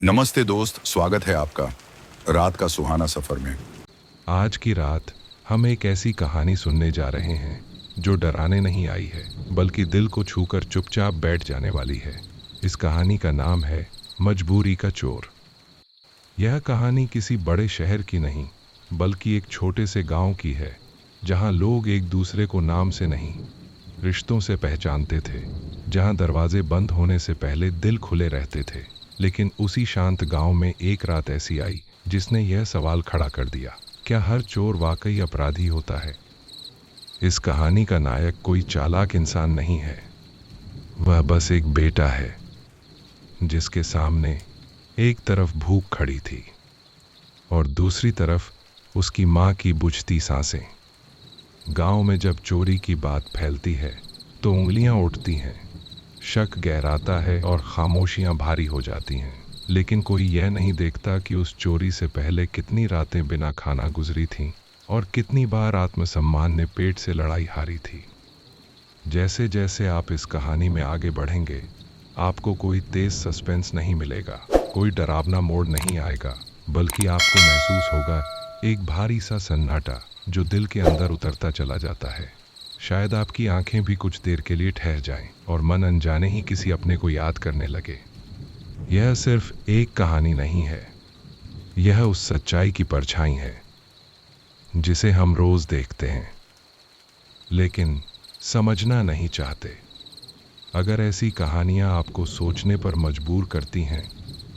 नमस्ते दोस्त, स्वागत है आपका रात का सुहाना सफर में। आज की रात हम एक ऐसी कहानी सुनने जा रहे हैं जो डराने नहीं आई है, बल्कि दिल को छूकर चुपचाप बैठ जाने वाली है। इस कहानी का नाम है मजबूरी का चोर। यह कहानी किसी बड़े शहर की नहीं, बल्कि एक छोटे से गांव की है, जहां लोग एक दूसरे को नाम से नहीं, रिश्तों से पहचानते थे। जहां दरवाजे बंद होने से पहले दिल खुले रहते थे। लेकिन उसी शांत गांव में एक रात ऐसी आई जिसने यह सवाल खड़ा कर दिया, क्या हर चोर वाकई अपराधी होता है? इस कहानी का नायक कोई चालाक इंसान नहीं है। वह बस एक बेटा है जिसके सामने एक तरफ भूख खड़ी थी और दूसरी तरफ उसकी माँ की बुझती सांसें। गांव में जब चोरी की बात फैलती है तो उंगलियां उठती हैं, शक गहराता है और खामोशियां भारी हो जाती हैं। लेकिन कोई यह नहीं देखता कि उस चोरी से पहले कितनी रातें बिना खाना गुजरी थीं और कितनी बार आत्मसम्मान ने पेट से लड़ाई हारी थी। जैसे जैसे आप इस कहानी में आगे बढ़ेंगे, आपको कोई तेज सस्पेंस नहीं मिलेगा, कोई डरावना मोड़ नहीं आएगा, बल्कि आपको महसूस होगा एक भारी सा सन्नाटा जो दिल के अंदर उतरता चला जाता है। शायद आपकी आंखें भी कुछ देर के लिए ठहर जाएं और मन अनजाने ही किसी अपने को याद करने लगे। यह सिर्फ एक कहानी नहीं है, यह उस सच्चाई की परछाई है जिसे हम रोज देखते हैं लेकिन समझना नहीं चाहते। अगर ऐसी कहानियां आपको सोचने पर मजबूर करती हैं,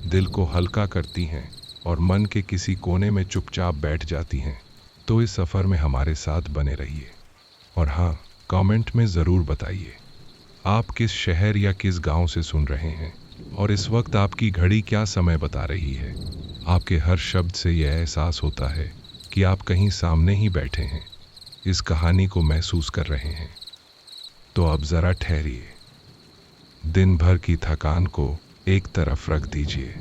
दिल को हल्का करती हैं और मन के किसी कोने में चुपचाप बैठ जाती हैं, तो इस सफ़र में हमारे साथ बने रहिए। और हाँ, कमेंट में ज़रूर बताइए आप किस शहर या किस गांव से सुन रहे हैं और इस वक्त आपकी घड़ी क्या समय बता रही है। आपके हर शब्द से यह एहसास होता है कि आप कहीं सामने ही बैठे हैं, इस कहानी को महसूस कर रहे हैं। तो अब ज़रा ठहरिए, दिन भर की थकान को एक तरफ रख दीजिए,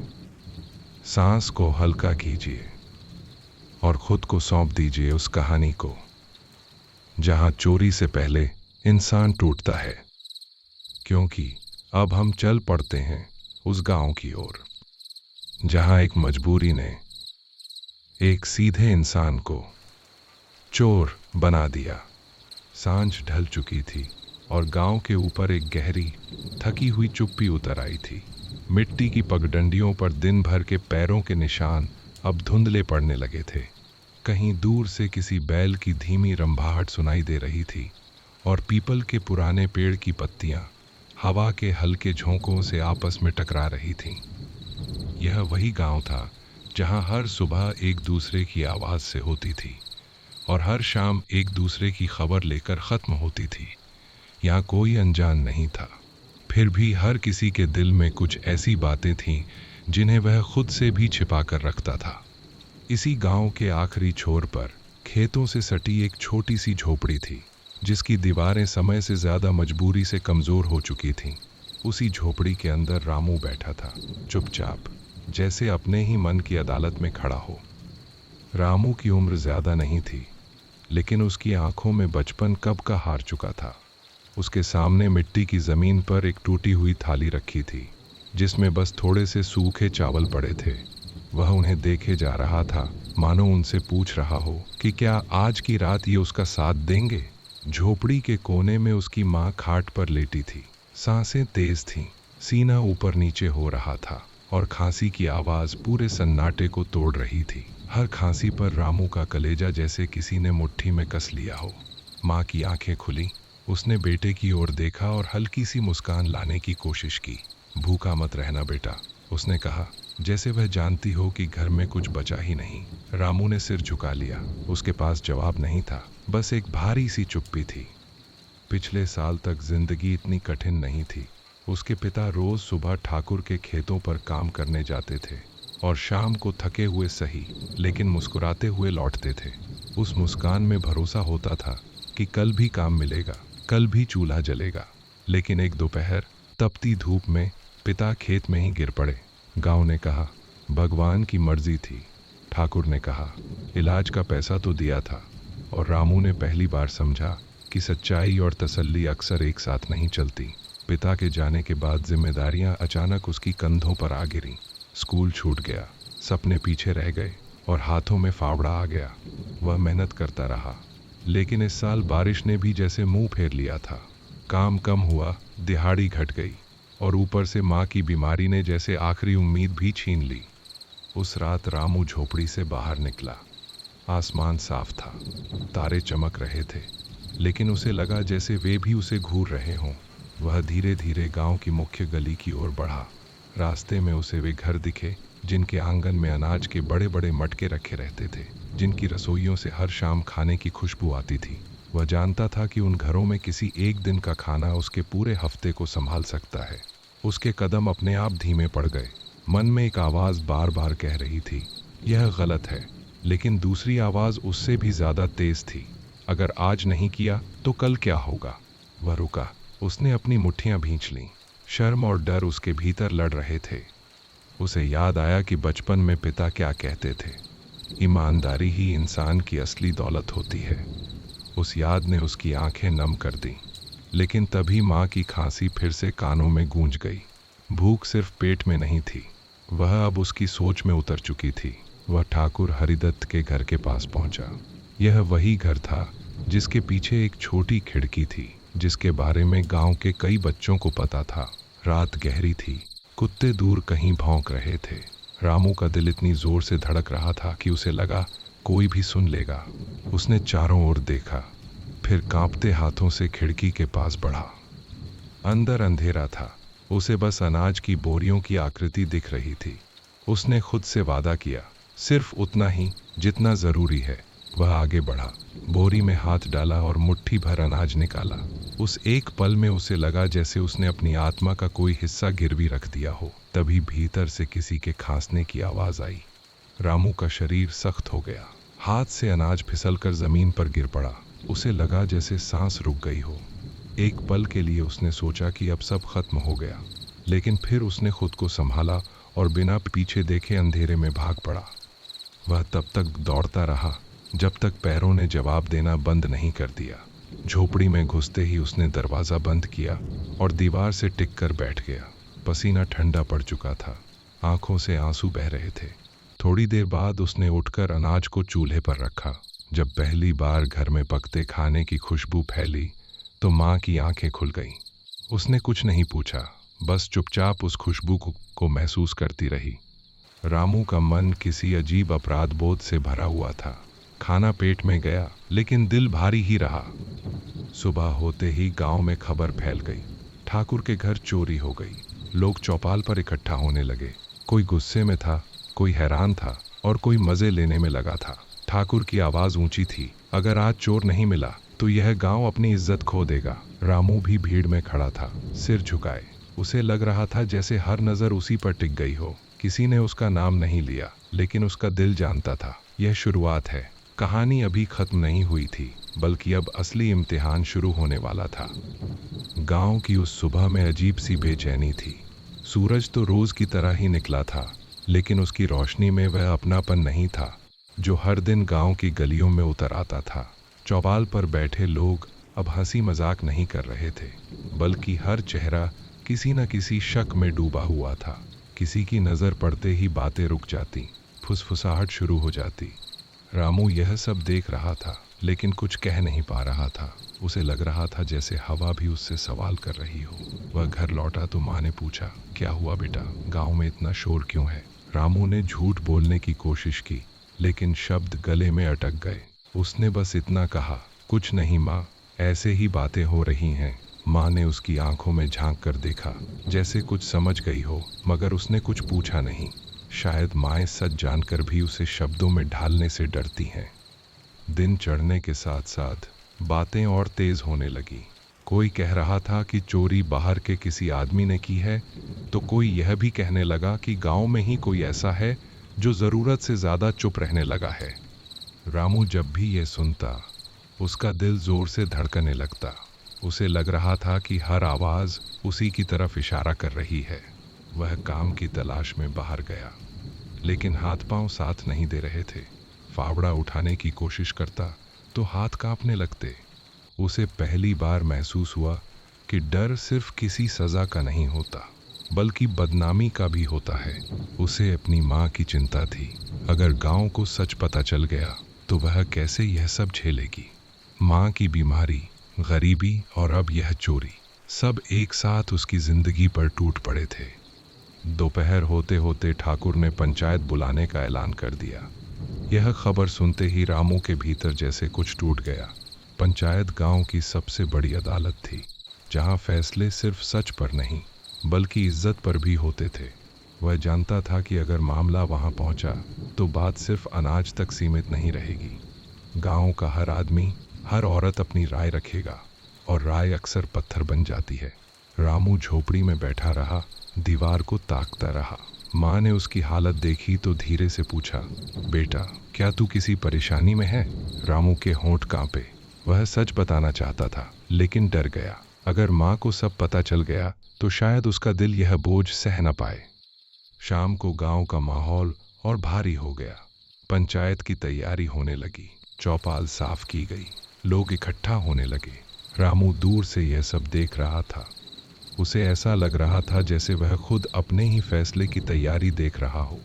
सांस को हल्का कीजिए और खुद को सौंप दीजिए उस कहानी को जहां चोरी से पहले इंसान टूटता है। क्योंकि अब हम चल पड़ते हैं उस गांव की ओर जहां एक मजबूरी ने एक सीधे इंसान को चोर बना दिया। सांझ ढल चुकी थी और गांव के ऊपर एक गहरी थकी हुई चुप्पी उतर आई थी। मिट्टी की पगडंडियों पर दिन भर के पैरों के निशान अब धुंधले पड़ने लगे थे। कहीं दूर से किसी बैल की धीमी रंभाहट सुनाई दे रही थी और पीपल के पुराने पेड़ की पत्तियां हवा के हल्के झोंकों से आपस में टकरा रही थीं। यह वही गांव था जहां हर सुबह एक दूसरे की आवाज़ से होती थी और हर शाम एक दूसरे की खबर लेकर ख़त्म होती थी। यहाँ कोई अनजान नहीं था, फिर भी हर किसी के दिल में कुछ ऐसी बातें थीं जिन्हें वह खुद से भी छिपा कर रखता था। इसी गांव के आखिरी छोर पर खेतों से सटी एक छोटी सी झोपड़ी थी जिसकी दीवारें समय से ज़्यादा मजबूरी से कमज़ोर हो चुकी थीं। उसी झोपड़ी के अंदर रामू बैठा था, चुपचाप, जैसे अपने ही मन की अदालत में खड़ा हो। रामू की उम्र ज़्यादा नहीं थी, लेकिन उसकी आंखों में बचपन कब का हार चुका था। उसके सामने मिट्टी की ज़मीन पर एक टूटी हुई थाली रखी थी जिसमें बस थोड़े से सूखे चावल पड़े थे। वह उन्हें देखे जा रहा था, मानो उनसे पूछ रहा हो कि क्या आज की रात ये उसका साथ देंगे। झोपड़ी के कोने में उसकी माँ खाट पर लेटी थी, सांसें तेज थीं, सीना ऊपर नीचे हो रहा था और खांसी की आवाज़ पूरे सन्नाटे को तोड़ रही थी। हर खांसी पर रामू का कलेजा जैसे किसी ने मुट्ठी में कस लिया हो। माँ की आंखें खुली, उसने बेटे की ओर देखा और हल्की सी मुस्कान लाने की कोशिश की। भूखा मत रहना बेटा, उसने कहा, जैसे वह जानती हो कि घर में कुछ बचा ही नहीं। रामू ने सिर झुका लिया। उसके पास जवाब नहीं था, बस एक भारी सी चुप्पी थी। पिछले साल तक जिंदगी इतनी कठिन नहीं थी। उसके पिता रोज सुबह ठाकुर के खेतों पर काम करने जाते थे और शाम को थके हुए सही लेकिन मुस्कुराते हुए लौटते थे। उस मुस्कान में भरोसा होता था कि कल भी काम मिलेगा, कल भी चूल्हा जलेगा। लेकिन एक दोपहर तपती धूप में पिता खेत में ही गिर पड़े। गांव ने कहा भगवान की मर्जी थी, ठाकुर ने कहा इलाज का पैसा तो दिया था, और रामू ने पहली बार समझा कि सच्चाई और तसल्ली अक्सर एक साथ नहीं चलती। पिता के जाने के बाद जिम्मेदारियां अचानक उसकी कंधों पर आ गिरीं। स्कूल छूट गया, सपने पीछे रह गए और हाथों में फावड़ा आ गया। वह मेहनत करता रहा, लेकिन इस साल बारिश ने भी जैसे मुंह फेर लिया था। काम कम हुआ, दिहाड़ी घट गई और ऊपर से माँ की बीमारी ने जैसे आखिरी उम्मीद भी छीन ली। उस रात रामू झोपड़ी से बाहर निकला। आसमान साफ था, तारे चमक रहे थे, लेकिन उसे लगा जैसे वे भी उसे घूर रहे हों। वह धीरे धीरे गांव की मुख्य गली की ओर बढ़ा। रास्ते में उसे वे घर दिखे जिनके आंगन में अनाज के बड़े बड़े मटके रखे रहते थे, जिनकी रसोइयों से हर शाम खाने की खुशबू आती थी। वह जानता था कि उन घरों में किसी एक दिन का खाना उसके पूरे हफ्ते को संभाल सकता है। उसके कदम अपने आप धीमे पड़ गए। मन में एक आवाज़ बार बार कह रही थी, यह गलत है, लेकिन दूसरी आवाज़ उससे भी ज़्यादा तेज थी, अगर आज नहीं किया तो कल क्या होगा। वह रुका। उसने अपनी मुट्ठियां भींच लीं। शर्म और डर उसके भीतर लड़ रहे थे। उसे याद आया कि बचपन में पिता क्या कहते थे, ईमानदारी ही इंसान की असली दौलत होती है। उस याद ने उसकी आंखें नम कर दी। लेकिन तभी माँ की खांसी फिर से कानों में गूंज गई। भूख सिर्फ पेट में नहीं थी, वह अब उसकी सोच में उतर चुकी थी। वह ठाकुर हरिदत्त के घर के पास पहुंचा। यह वही घर था जिसके पीछे एक छोटी खिड़की थी, जिसके बारे में गांव के कई बच्चों को पता था। रात गहरी थी, कुत्ते दूर कहीं भौंक रहे थे। रामू का दिल इतनी जोर से धड़क रहा था कि उसे लगा कोई भी सुन लेगा। उसने चारों ओर देखा, फिर कांपते हाथों से खिड़की के पास बढ़ा। अंदर अंधेरा था, उसे बस अनाज की बोरियों की आकृति दिख रही थी। उसने खुद से वादा किया, सिर्फ उतना ही जितना जरूरी है। वह आगे बढ़ा, बोरी में हाथ डाला और मुट्ठी भर अनाज निकाला। उस एक पल में उसे लगा जैसे उसने अपनी आत्मा का कोई हिस्सा गिरवी रख दिया हो। तभी भीतर से किसी के खांसने की आवाज आई। रामू का शरीर सख्त हो गया। हाथ से अनाज फिसलकर जमीन पर गिर पड़ा। उसे लगा जैसे सांस रुक गई हो। एक पल के लिए उसने सोचा कि अब सब खत्म हो गया, लेकिन फिर उसने खुद को संभाला और बिना पीछे देखे अंधेरे में भाग पड़ा। वह तब तक दौड़ता रहा जब तक पैरों ने जवाब देना बंद नहीं कर दिया। झोपड़ी में घुसते ही उसने दरवाज़ा बंद किया और दीवार से टिक कर बैठ गया। पसीना ठंडा पड़ चुका था, आंखों से आंसू बह रहे थे। थोड़ी देर बाद उसने उठकर अनाज को चूल्हे पर रखा। जब पहली बार घर में पकते खाने की खुशबू फैली तो माँ की आंखें खुल गईं। उसने कुछ नहीं पूछा, बस चुपचाप उस खुशबू को महसूस करती रही। रामू का मन किसी अजीब अपराध बोध से भरा हुआ था। खाना पेट में गया, लेकिन दिल भारी ही रहा। सुबह होते ही गांव में खबर फैल गई, ठाकुर के घर चोरी हो गई। लोग चौपाल पर इकट्ठा होने लगे। कोई गुस्से में था, कोई हैरान था और कोई मजे लेने में लगा था। ठाकुर की आवाज ऊंची थी, अगर आज चोर नहीं मिला तो यह गांव अपनी इज्जत खो देगा। रामू भी भीड़ में खड़ा था, सिर झुकाए। उसे लग रहा था जैसे हर नजर उसी पर टिक गई हो। किसी ने उसका नाम नहीं लिया, लेकिन उसका दिल जानता था यह शुरुआत है। कहानी अभी खत्म नहीं हुई थी, बल्कि अब असली इम्तिहान शुरू होने वाला था। गांव की उस सुबह में अजीब सी बेचैनी थी। सूरज तो रोज की तरह ही निकला था, लेकिन उसकी रोशनी में वह अपनापन नहीं था जो हर दिन गांव की गलियों में उतर आता था। चौपाल पर बैठे लोग अब हंसी मजाक नहीं कर रहे थे, बल्कि हर चेहरा किसी न किसी शक में डूबा हुआ था। किसी की नज़र पड़ते ही बातें रुक जाती, फुसफुसाहट शुरू हो जाती। रामू यह सब देख रहा था, लेकिन कुछ कह नहीं पा रहा था। उसे लग रहा था जैसे हवा भी उससे सवाल कर रही हो। वह घर लौटा तो माँ ने पूछा, क्या हुआ बेटा, गांव में इतना शोर क्यों है? रामू ने झूठ बोलने की कोशिश की, लेकिन शब्द गले में अटक गए। उसने बस इतना कहा, कुछ नहीं माँ, ऐसे ही बातें हो रही हैं। माँ ने उसकी आंखों में झांक कर देखा, जैसे कुछ समझ गई हो, मगर उसने कुछ पूछा नहीं। शायद माएँ सच जानकर भी उसे शब्दों में ढालने से डरती हैं। दिन चढ़ने के साथ साथ बातें और तेज होने लगी। कोई कह रहा था कि चोरी बाहर के किसी आदमी ने की है, तो कोई यह भी कहने लगा कि गांव में ही कोई ऐसा है जो ज़रूरत से ज़्यादा चुप रहने लगा है। रामू जब भी यह सुनता, उसका दिल जोर से धड़कने लगता। उसे लग रहा था कि हर आवाज़ उसी की तरफ इशारा कर रही है। वह काम की तलाश में बाहर गया, लेकिन हाथ पांव साथ नहीं दे रहे थे। फावड़ा उठाने की कोशिश करता तो हाथ कांपने लगते। उसे पहली बार महसूस हुआ कि डर सिर्फ किसी सज़ा का नहीं होता, बल्कि बदनामी का भी होता है। उसे अपनी माँ की चिंता थी। अगर गांव को सच पता चल गया तो वह कैसे यह सब झेलेगी। माँ की बीमारी, गरीबी और अब यह चोरी, सब एक साथ उसकी जिंदगी पर टूट पड़े थे। दोपहर होते होते ठाकुर ने पंचायत बुलाने का ऐलान कर दिया। यह खबर सुनते ही रामू के भीतर जैसे कुछ टूट गया। पंचायत गांव की सबसे बड़ी अदालत थी, जहां फैसले सिर्फ सच पर नहीं बल्कि इज्जत पर भी होते थे। वह जानता था कि अगर मामला वहां पहुंचा तो बात सिर्फ अनाज तक सीमित नहीं रहेगी। गांव का हर आदमी, हर औरत अपनी राय रखेगा और राय अक्सर पत्थर बन जाती है। रामू झोपड़ी में बैठा रहा, दीवार को ताकता रहा। माँ ने उसकी हालत देखी तो धीरे से पूछा, बेटा क्या तू किसी परेशानी में है? रामू के होंठ कांपे। वह सच बताना चाहता था लेकिन डर गया। अगर माँ को सब पता चल गया तो शायद उसका दिल यह बोझ सह न पाए। शाम को गांव का माहौल और भारी हो गया। पंचायत की तैयारी होने लगी, चौपाल साफ की गई, लोग इकट्ठा होने लगे। रामू दूर से यह सब देख रहा था। उसे ऐसा लग रहा था जैसे वह खुद अपने ही फैसले की तैयारी देख रहा हो।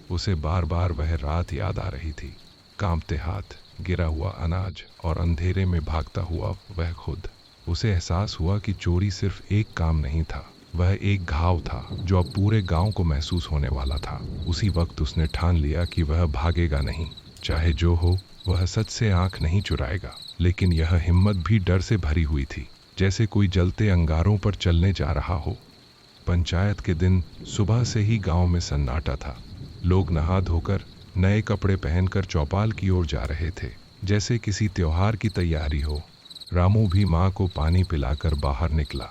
उसे बार बार वह रात याद आ रही थी, कांपते हाथ, गिरा हुआ अनाज और अंधेरे में भागता हुआ वह खुद। उसे एहसास हुआ कि चोरी सिर्फ एक काम नहीं था, वह एक घाव था जो अब पूरे गांव को महसूस होने वाला था। उसी वक्त उसने ठान लिया कि वह भागेगा नहीं, चाहे जो हो। वह सच से आंख नहीं चुराएगा। लेकिन यह हिम्मत भी डर से भरी हुई थी, जैसे कोई जलते अंगारों पर चलने जा रहा हो। पंचायत के दिन सुबह से ही गांव में सन्नाटा था। लोग नहा धोकर, नए कपड़े पहनकर चौपाल की ओर जा रहे थे, जैसे किसी त्योहार की तैयारी हो। रामू भी माँ को पानी पिलाकर बाहर निकला।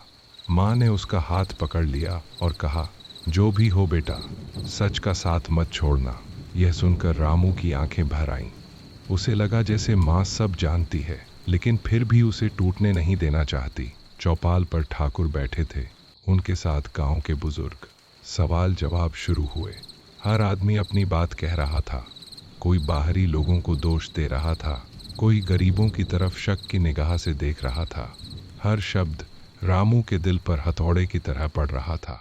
माँ ने उसका हाथ पकड़ लिया और कहा, जो भी हो बेटा, सच का साथ मत छोड़ना। यह सुनकर रामू की आंखें भर आईं। उसे लगा जैसे माँ सब जानती है, लेकिन फिर भी उसे टूटने नहीं देना चाहती। चौपाल पर ठाकुर बैठे थे, उनके साथ गांव के बुजुर्ग। सवाल जवाब शुरू हुए। हर आदमी अपनी बात कह रहा था। कोई बाहरी लोगों को दोष दे रहा था, कोई गरीबों की तरफ शक की निगाह से देख रहा था। हर शब्द रामू के दिल पर हथौड़े की तरह पड़ रहा था।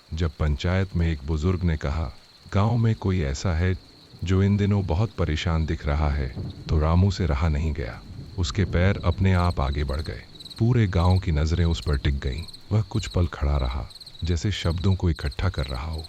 जब पंचायत में एक बुजुर्ग ने कहा, गांव में कोई ऐसा है जो इन दिनों बहुत परेशान दिख रहा है, तो रामू से रहा नहीं गया। उसके पैर अपने आप आगे बढ़ गए। पूरे गांव की नजरें उस पर टिक गईं। वह कुछ पल खड़ा रहा, जैसे शब्दों को इकट्ठा कर रहा हो।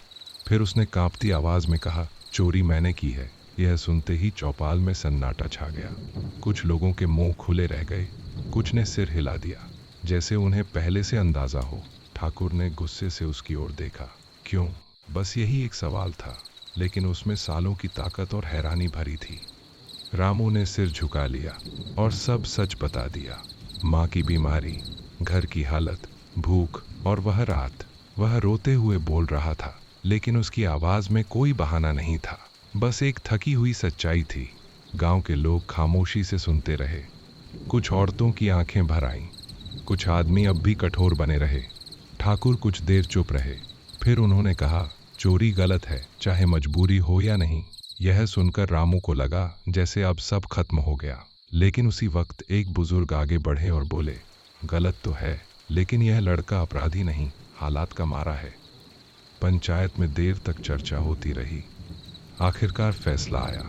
फिर उसने कांपती आवाज में कहा, चोरी मैंने की है। यह सुनते ही चौपाल में सन्नाटा छा गया। कुछ लोगों के मुंह खुले रह गए, कुछ ने सिर हिला दिया, जैसे उन्हें पहले से अंदाजा हो। ठाकुर ने गुस्से से उसकी ओर देखा। क्यों? बस यही एक सवाल था, लेकिन उसमें सालों की ताकत और हैरानी भरी थी। रामू ने सिर झुका लिया और सब सच बता दिया। माँ की बीमारी, घर की हालत, भूख और वह रात। वह रोते हुए बोल रहा था, लेकिन उसकी आवाज में कोई बहाना नहीं था, बस एक थकी हुई सच्चाई थी। गांव के लोग खामोशी से सुनते रहे। कुछ औरतों की आंखें भर आईं, कुछ आदमी अब भी कठोर बने रहे। ठाकुर कुछ देर चुप रहे, फिर उन्होंने कहा, चोरी गलत है, चाहे मजबूरी हो या नहीं। यह सुनकर रामू को लगा जैसे अब सब खत्म हो गया। लेकिन उसी वक्त एक बुजुर्ग आगे बढ़े और बोले, गलत तो है, लेकिन यह लड़का अपराधी नहीं, हालात का मारा है। पंचायत में देर तक चर्चा होती रही। आखिरकार फैसला आया।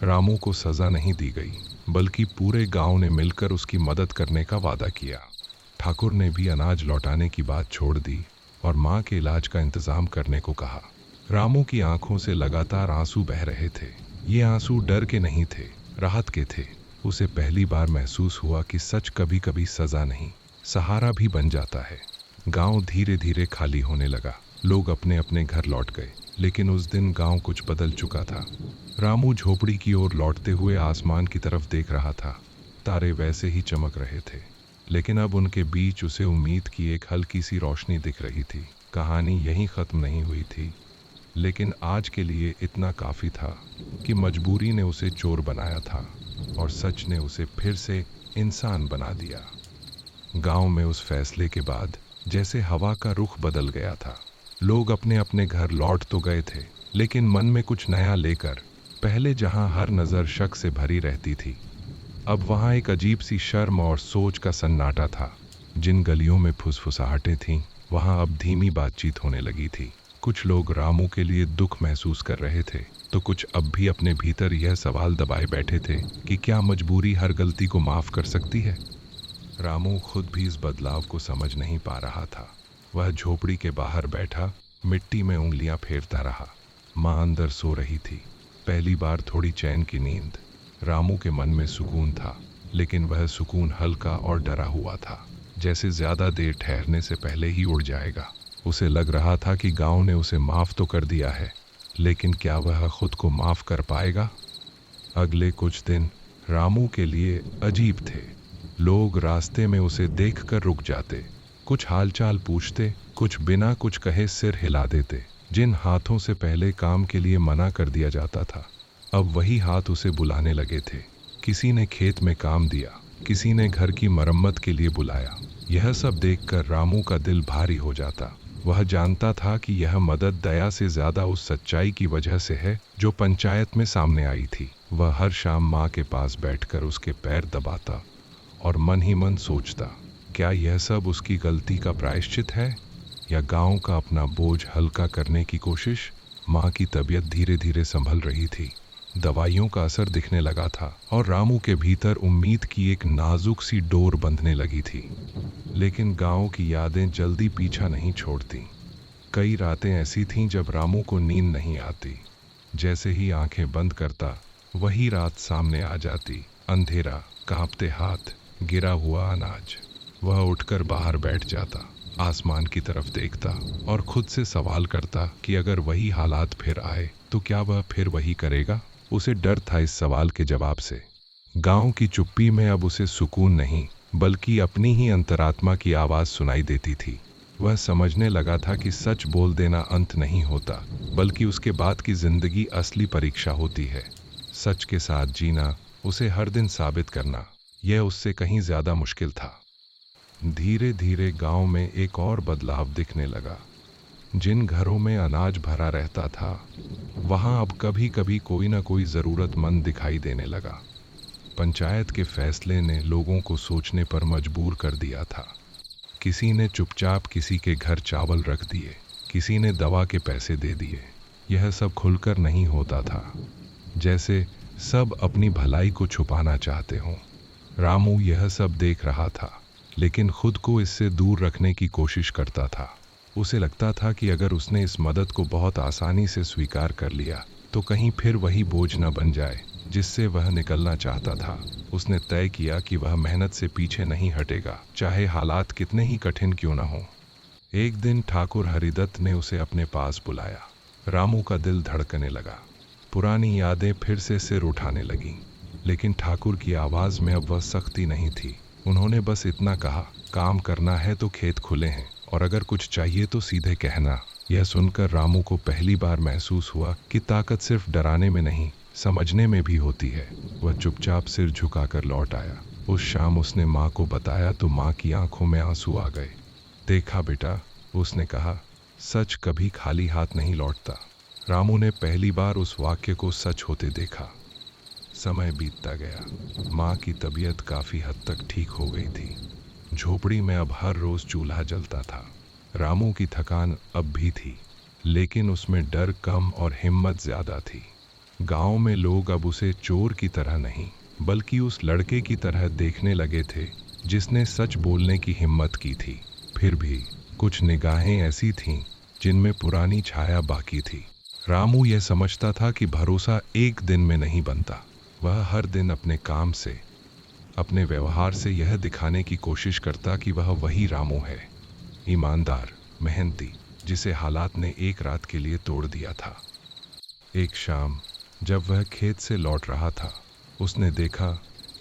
रामू को सजा नहीं दी गई, बल्कि पूरे गांव ने मिलकर उसकी मदद करने का वादा किया। ठाकुर ने भी अनाज लौटाने की बात छोड़ दी और माँ के इलाज का इंतजाम करने को कहा। रामू की आंखों से लगातार आंसू बह रहे थे। ये आंसू डर के नहीं थे, राहत के थे। उसे पहली बार महसूस हुआ कि सच कभी कभी सजा नहीं, सहारा भी बन जाता है। गांव धीरे धीरे खाली होने लगा। लोग अपने अपने घर लौट गए, लेकिन उस दिन गांव कुछ बदल चुका था। रामू झोपड़ी की ओर लौटते हुए आसमान की तरफ देख रहा था। तारे वैसे ही चमक रहे थे, लेकिन अब उनके बीच उसे उम्मीद की एक हल्की सी रोशनी दिख रही थी। कहानी यहीं खत्म नहीं हुई थी, लेकिन आज के लिए इतना काफी था कि मजबूरी ने उसे चोर बनाया था और सच ने उसे फिर से इंसान बना दिया। गांव में उस फैसले के बाद जैसे हवा का रुख बदल गया था। लोग अपने अपने घर लौट तो गए थे, लेकिन मन में कुछ नया लेकर। पहले जहां हर नजर शक से भरी रहती थी, अब वहां एक अजीब सी शर्म और सोच का सन्नाटा था। जिन गलियों में फुसफुसाहटें थीं, वहां अब धीमी बातचीत होने लगी थी। कुछ लोग रामू के लिए दुख महसूस कर रहे थे, तो कुछ अब भी अपने भीतर यह सवाल दबाए बैठे थे कि क्या मजबूरी हर गलती को माफ कर सकती है। रामू खुद भी इस बदलाव को समझ नहीं पा रहा था। वह झोपड़ी के बाहर बैठा मिट्टी में उंगलियां फेरता रहा। माँ अंदर सो रही थी। पहली बार थोड़ी चैन की नींद। रामू के मन में सुकून था, लेकिन वह सुकून हल्का और डरा हुआ था, जैसे ज्यादा देर ठहरने से पहले ही उड़ जाएगा। उसे लग रहा था कि गांव ने उसे माफ तो कर दिया है, लेकिन क्या वह खुद को माफ कर पाएगा। अगले कुछ दिन रामू के लिए अजीब थे। लोग रास्ते में उसे देखकर रुक जाते, कुछ हालचाल पूछते, कुछ बिना कुछ कहे सिर हिला देते। जिन हाथों से पहले काम के लिए मना कर दिया जाता था, अब वही हाथ उसे बुलाने लगे थे। किसी ने खेत में काम दिया, किसी ने घर की मरम्मत के लिए बुलाया। यह सब देखकर रामू का दिल भारी हो जाता। वह जानता था कि यह मदद दया से ज्यादा उस सच्चाई की वजह से है जो पंचायत में सामने आई थी। वह हर शाम माँ के पास बैठकर उसके पैर दबाता और मन ही मन सोचता, क्या यह सब उसकी गलती का प्रायश्चित है या गांव का अपना बोझ हल्का करने की कोशिश। माँ की तबीयत धीरे धीरे संभल रही थी। दवाइयों का असर दिखने लगा था और रामू के भीतर उम्मीद की एक नाजुक सी डोर बंधने लगी थी। लेकिन गांव की यादें जल्दी पीछा नहीं छोड़ती। कई रातें ऐसी थीं जब रामू को नींद नहीं आती। जैसे ही आंखें बंद करता, वही रात सामने आ जाती। अंधेरा, कांपते हाथ, गिरा हुआ अनाज। वह उठकर बाहर बैठ जाता, आसमान की तरफ देखता और खुद से सवाल करता कि अगर वही हालात फिर आए तो क्या वह फिर वही करेगा। उसे डर था इस सवाल के जवाब से। गांव की चुप्पी में अब उसे सुकून नहीं, बल्कि अपनी ही अंतरात्मा की आवाज सुनाई देती थी। वह समझने लगा था कि सच बोल देना अंत नहीं होता, बल्कि उसके बाद की जिंदगी असली परीक्षा होती है। सच के साथ जीना, उसे हर दिन साबित करना, यह उससे कहीं ज्यादा मुश्किल था। धीरे धीरे गांव में एक और बदलाव दिखने लगा। जिन घरों में अनाज भरा रहता था, वहां अब कभी कभी कोई ना कोई जरूरतमंद दिखाई देने लगा। पंचायत के फैसले ने लोगों को सोचने पर मजबूर कर दिया था। किसी ने चुपचाप किसी के घर चावल रख दिए, किसी ने दवा के पैसे दे दिए। यह सब खुलकर नहीं होता था, जैसे सब अपनी भलाई को छुपाना चाहते हों। रामू यह सब देख रहा था, लेकिन खुद को इससे दूर रखने की कोशिश करता था। उसे लगता था कि अगर उसने इस मदद को बहुत आसानी से स्वीकार कर लिया तो कहीं फिर वही बोझ न बन जाए जिससे वह निकलना चाहता था। उसने तय किया कि वह मेहनत से पीछे नहीं हटेगा, चाहे हालात कितने ही कठिन क्यों न हो। एक दिन ठाकुर हरिदत्त ने उसे अपने पास बुलाया। रामू का दिल धड़कने लगा। पुरानी यादें फिर से सिर उठाने लगीं, लेकिन ठाकुर की आवाज में अब वह सख्ती नहीं थी। उन्होंने बस इतना कहा, काम करना है तो खेत खुले हैं, और अगर कुछ चाहिए तो सीधे कहना। यह सुनकर रामू को पहली बार महसूस हुआ कि ताकत सिर्फ डराने में नहीं, समझने में भी होती है। वह चुपचाप सिर झुकाकर लौट आया। उस शाम उसने माँ को बताया तो माँ की आंखों में आंसू आ गए। देखा बेटा, उसने कहा, सच कभी खाली हाथ नहीं लौटता। रामू ने पहली बार उस वाक्य को सच होते देखा। समय बीतता गया। माँ की तबीयत काफी हद तक ठीक हो गई थी। झोपड़ी में अब हर रोज चूल्हा जलता था। रामू की थकान अब भी थी, लेकिन उसमें डर कम और हिम्मत ज्यादा थी। गांव में लोग अब उसे चोर की तरह नहीं, बल्कि उस लड़के की तरह देखने लगे थे जिसने सच बोलने की हिम्मत की थी। फिर भी कुछ निगाहें ऐसी थीं जिनमें पुरानी छाया बाकी थी। रामू यह समझता था कि भरोसा एक दिन में नहीं बनता। वह हर दिन अपने काम से, अपने व्यवहार से यह दिखाने की कोशिश करता कि वह वही रामू है, ईमानदार, मेहनती, जिसे हालात ने एक रात के लिए तोड़ दिया था। एक शाम जब वह खेत से लौट रहा था, उसने देखा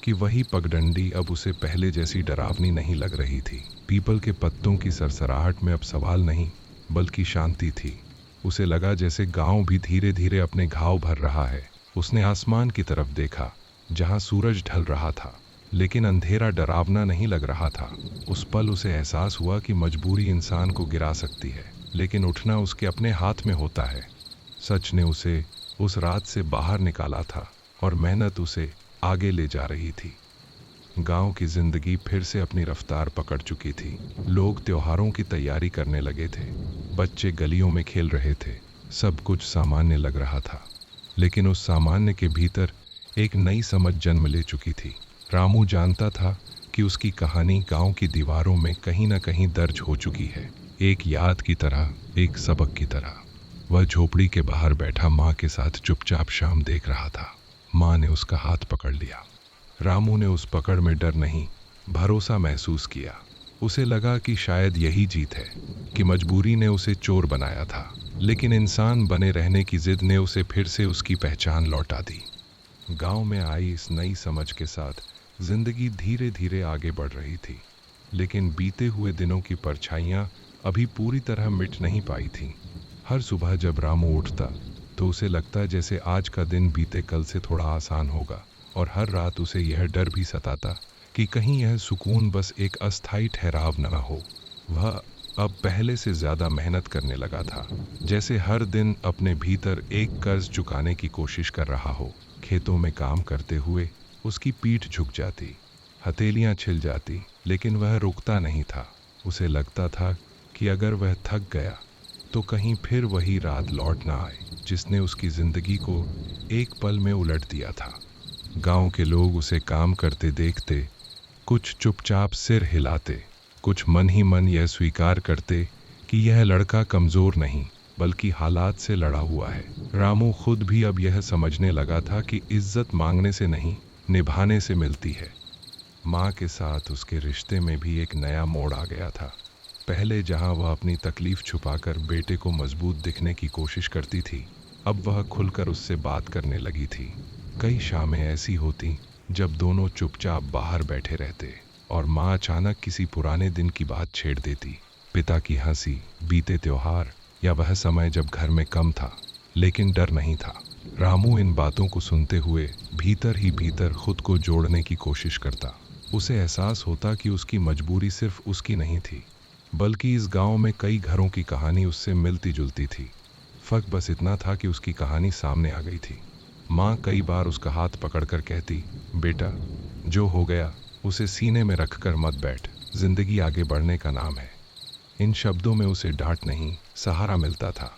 कि वही पगडंडी अब उसे पहले जैसी डरावनी नहीं लग रही थी। पीपल के पत्तों की सरसराहट में अब सवाल नहीं, बल्कि शांति थी। उसे लगा जैसे गांव भी धीरे धीरे अपने घाव भर रहा है। उसने आसमान की तरफ देखा, जहां सूरज ढल रहा था, लेकिन अंधेरा डरावना नहीं लग रहा था। उस पल उसे एहसास हुआ कि मजबूरी इंसान को गिरा सकती है, लेकिन उठना उसके अपने हाथ में होता है। सच ने उसे उस रात से बाहर निकाला था और मेहनत उसे आगे ले जा रही थी। गांव की जिंदगी फिर से अपनी रफ्तार पकड़ चुकी थी। लोग त्योहारों की तैयारी करने लगे थे, बच्चे गलियों में खेल रहे थे, सब कुछ सामान्य लग रहा था। लेकिन उस सामान्य के भीतर एक नई समझ जन्म ले चुकी थी। रामू जानता था कि उसकी कहानी गांव की दीवारों में कहीं ना कहीं दर्ज हो चुकी है, एक याद की तरह, एक सबक की तरह। वह झोपड़ी के बाहर बैठा माँ के साथ चुपचाप शाम देख रहा था। माँ ने उसका हाथ पकड़ लिया। रामू ने उस पकड़ में डर नहीं, भरोसा महसूस किया। उसे लगा कि शायद यही जीत है, कि मजबूरी ने उसे चोर बनाया था, लेकिन इंसान बने रहने की जिद ने उसे फिर से उसकी पहचान लौटा दी। गांव में आई इस नई समझ के साथ जिंदगी धीरे धीरे आगे बढ़ रही थी, लेकिन बीते हुए दिनों की परछाइयां अभी पूरी तरह मिट नहीं पाई थीं। हर सुबह जब रामू उठता तो उसे लगता जैसे आज का दिन बीते कल से थोड़ा आसान होगा, और हर रात उसे यह डर भी सताता कि कहीं यह सुकून बस एक अस्थायी ठहराव न हो। वह अब पहले से ज्यादा मेहनत करने लगा था, जैसे हर दिन अपने भीतर एक कर्ज चुकाने की कोशिश कर रहा हो। खेतों में काम करते हुए उसकी पीठ झुक जाती, हथेलियां छिल जाती, लेकिन वह रुकता नहीं था। उसे लगता था कि अगर वह थक गया तो कहीं फिर वही रात लौट ना आए जिसने उसकी जिंदगी को एक पल में उलट दिया था। गांव के लोग उसे काम करते देखते, कुछ चुपचाप सिर हिलाते, कुछ मन ही मन यह स्वीकार करते कि यह लड़का कमजोर नहीं बल्कि हालात से लड़ा हुआ है। रामू खुद भी अब यह समझने लगा था कि इज्जत मांगने से नहीं, निभाने से मिलती है। माँ के साथ उसके रिश्ते में भी एक नया मोड़ आ गया था। पहले जहाँ वह अपनी तकलीफ छुपाकर बेटे को मजबूत दिखने की कोशिश करती थी, अब वह खुलकर उससे बात करने लगी थी। कई शामें ऐसी होती जब दोनों चुपचाप बाहर बैठे रहते और माँ अचानक किसी पुराने दिन की बात छेड़ देती, पिता की हंसी, बीते त्योहार, या वह समय जब घर में कम था लेकिन डर नहीं था। रामू इन बातों को सुनते हुए भीतर ही भीतर खुद को जोड़ने की कोशिश करता। उसे एहसास होता कि उसकी मजबूरी सिर्फ उसकी नहीं थी, बल्कि इस गांव में कई घरों की कहानी उससे मिलती जुलती थी। फर्क बस इतना था कि उसकी कहानी सामने आ गई थी। माँ कई बार उसका हाथ पकड़कर कहती, बेटा, जो हो गया उसे सीने में रखकर मत बैठ, जिंदगी आगे बढ़ने का नाम है। इन शब्दों में उसे डांट नहीं, सहारा मिलता था।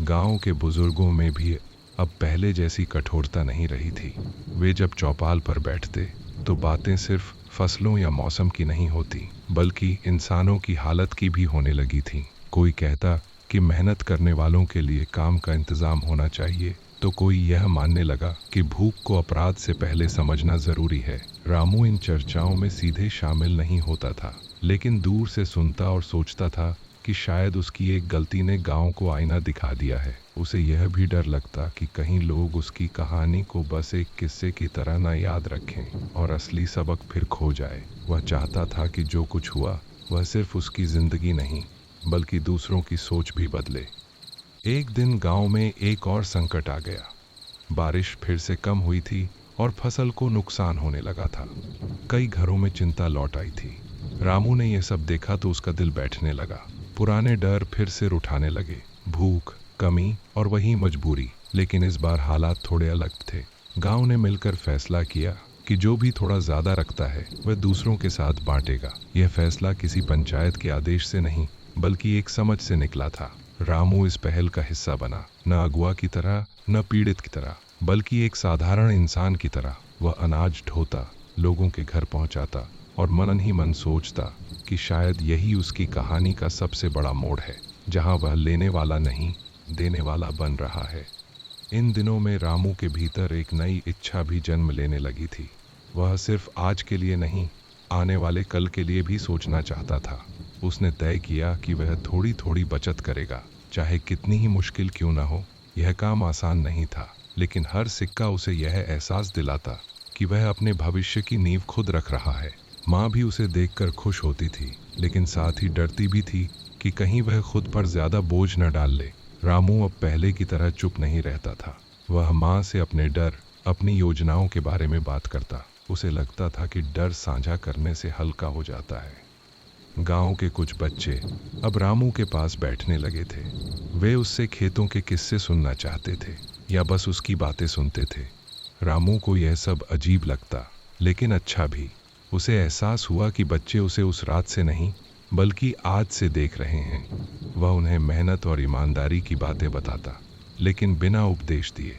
गांव के बुजुर्गों में भी अब पहले जैसी कठोरता नहीं रही थी। वे जब चौपाल पर बैठते तो बातें सिर्फ फसलों या मौसम की नहीं होती, बल्कि इंसानों की हालत की भी होने लगी थी। कोई कहता कि मेहनत करने वालों के लिए काम का इंतजाम होना चाहिए, तो कोई यह मानने लगा कि भूख को अपराध से पहले समझना जरूरी है। रामू इन चर्चाओं में सीधे शामिल नहीं होता था, लेकिन दूर से सुनता और सोचता था कि शायद उसकी एक गलती ने गांव को आईना दिखा दिया है। उसे यह भी डर लगता कि कहीं लोग उसकी कहानी को बस एक किस्से की तरह न याद रखें और असली सबक फिर खो जाए। वह चाहता था कि जो कुछ हुआ वह सिर्फ उसकी जिंदगी नहीं, बल्कि दूसरों की सोच भी बदले। एक दिन गांव में एक और संकट आ गया। बारिश फिर से कम हुई थी और फसल को नुकसान होने लगा था। कई घरों में चिंता लौट आई थी। रामू ने यह सब देखा तो उसका दिल बैठने लगा। पुराने डर फिर से उठाने लगे, भूख, कमी और वही मजबूरी। लेकिन इस बार हालात थोड़े अलग थे। गांव ने मिलकर फैसला किया कि जो भी थोड़ा ज्यादा रखता है वह दूसरों के साथ बांटेगा। यह फैसला किसी पंचायत के आदेश से नहीं, बल्कि एक समझ से निकला था। रामू इस पहल का हिस्सा बना, न अगुआ की तरह, न पीड़ित की तरह, बल्कि एक साधारण इंसान की तरह। वह अनाज ढोता, लोगों के घर पहुंचाता और मन ही मन सोचता कि शायद यही उसकी कहानी का सबसे बड़ा मोड़ है, जहां वह लेने वाला नहीं, देने वाला बन रहा है। इन दिनों में रामू के भीतर एक नई इच्छा भी जन्म लेने लगी थी। वह सिर्फ आज के लिए नहीं, आने वाले कल के लिए भी सोचना चाहता था। उसने तय किया कि वह थोड़ी थोड़ी बचत करेगा, चाहे कितनी ही मुश्किल क्यों ना हो। यह काम आसान नहीं था, लेकिन हर सिक्का उसे यह एहसास दिलाता कि वह अपने भविष्य की नींव खुद रख रहा है। माँ भी उसे देखकर खुश होती थी, लेकिन साथ ही डरती भी थी कि कहीं वह खुद पर ज्यादा बोझ न डाल ले। रामू अब पहले की तरह चुप नहीं रहता था। वह माँ से अपने डर, अपनी योजनाओं के बारे में बात करता। उसे लगता था कि डर साझा करने से हल्का हो जाता है। गांव के कुछ बच्चे अब रामू के पास बैठने लगे थे। वे उससे खेतों के किस्से सुनना चाहते थे या बस उसकी बातें सुनते थे। रामू को यह सब अजीब लगता, लेकिन अच्छा भी। उसे एहसास हुआ कि बच्चे उसे उस रात से नहीं बल्कि आज से देख रहे हैं। वह उन्हें मेहनत और ईमानदारी की बातें बताता, लेकिन बिना उपदेश दिए।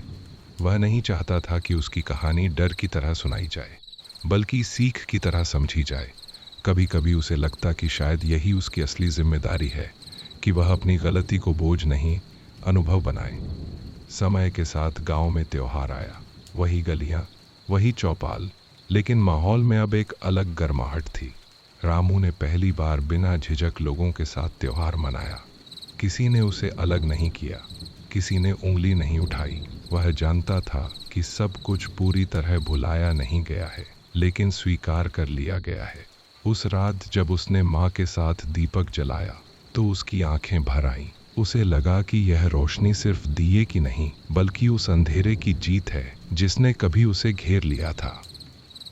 वह नहीं चाहता था कि उसकी कहानी डर की तरह सुनाई जाए, बल्कि सीख की तरह समझी जाए। कभी कभी उसे लगता कि शायद यही उसकी असली जिम्मेदारी है कि वह अपनी गलती को बोझ नहीं, अनुभव बनाए। समय के साथ गांव में त्योहार आया। वही गलियां, वही चौपाल, लेकिन माहौल में अब एक अलग गर्माहट थी। रामू ने पहली बार बिना झिझक लोगों के साथ त्योहार मनाया। किसी ने उसे अलग नहीं किया, किसी ने उंगली नहीं उठाई। वह जानता था कि सब कुछ पूरी तरह भुलाया नहीं गया है, लेकिन स्वीकार कर लिया गया है। उस रात जब उसने माँ के साथ दीपक जलाया तो उसकी आंखें भर आईं। उसे लगा कि यह रोशनी सिर्फ दिए की नहीं, बल्कि उस अंधेरे की जीत है जिसने कभी उसे घेर लिया था।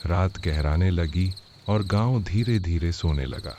रात गहराने लगी और गांव धीरे धीरे सोने लगा।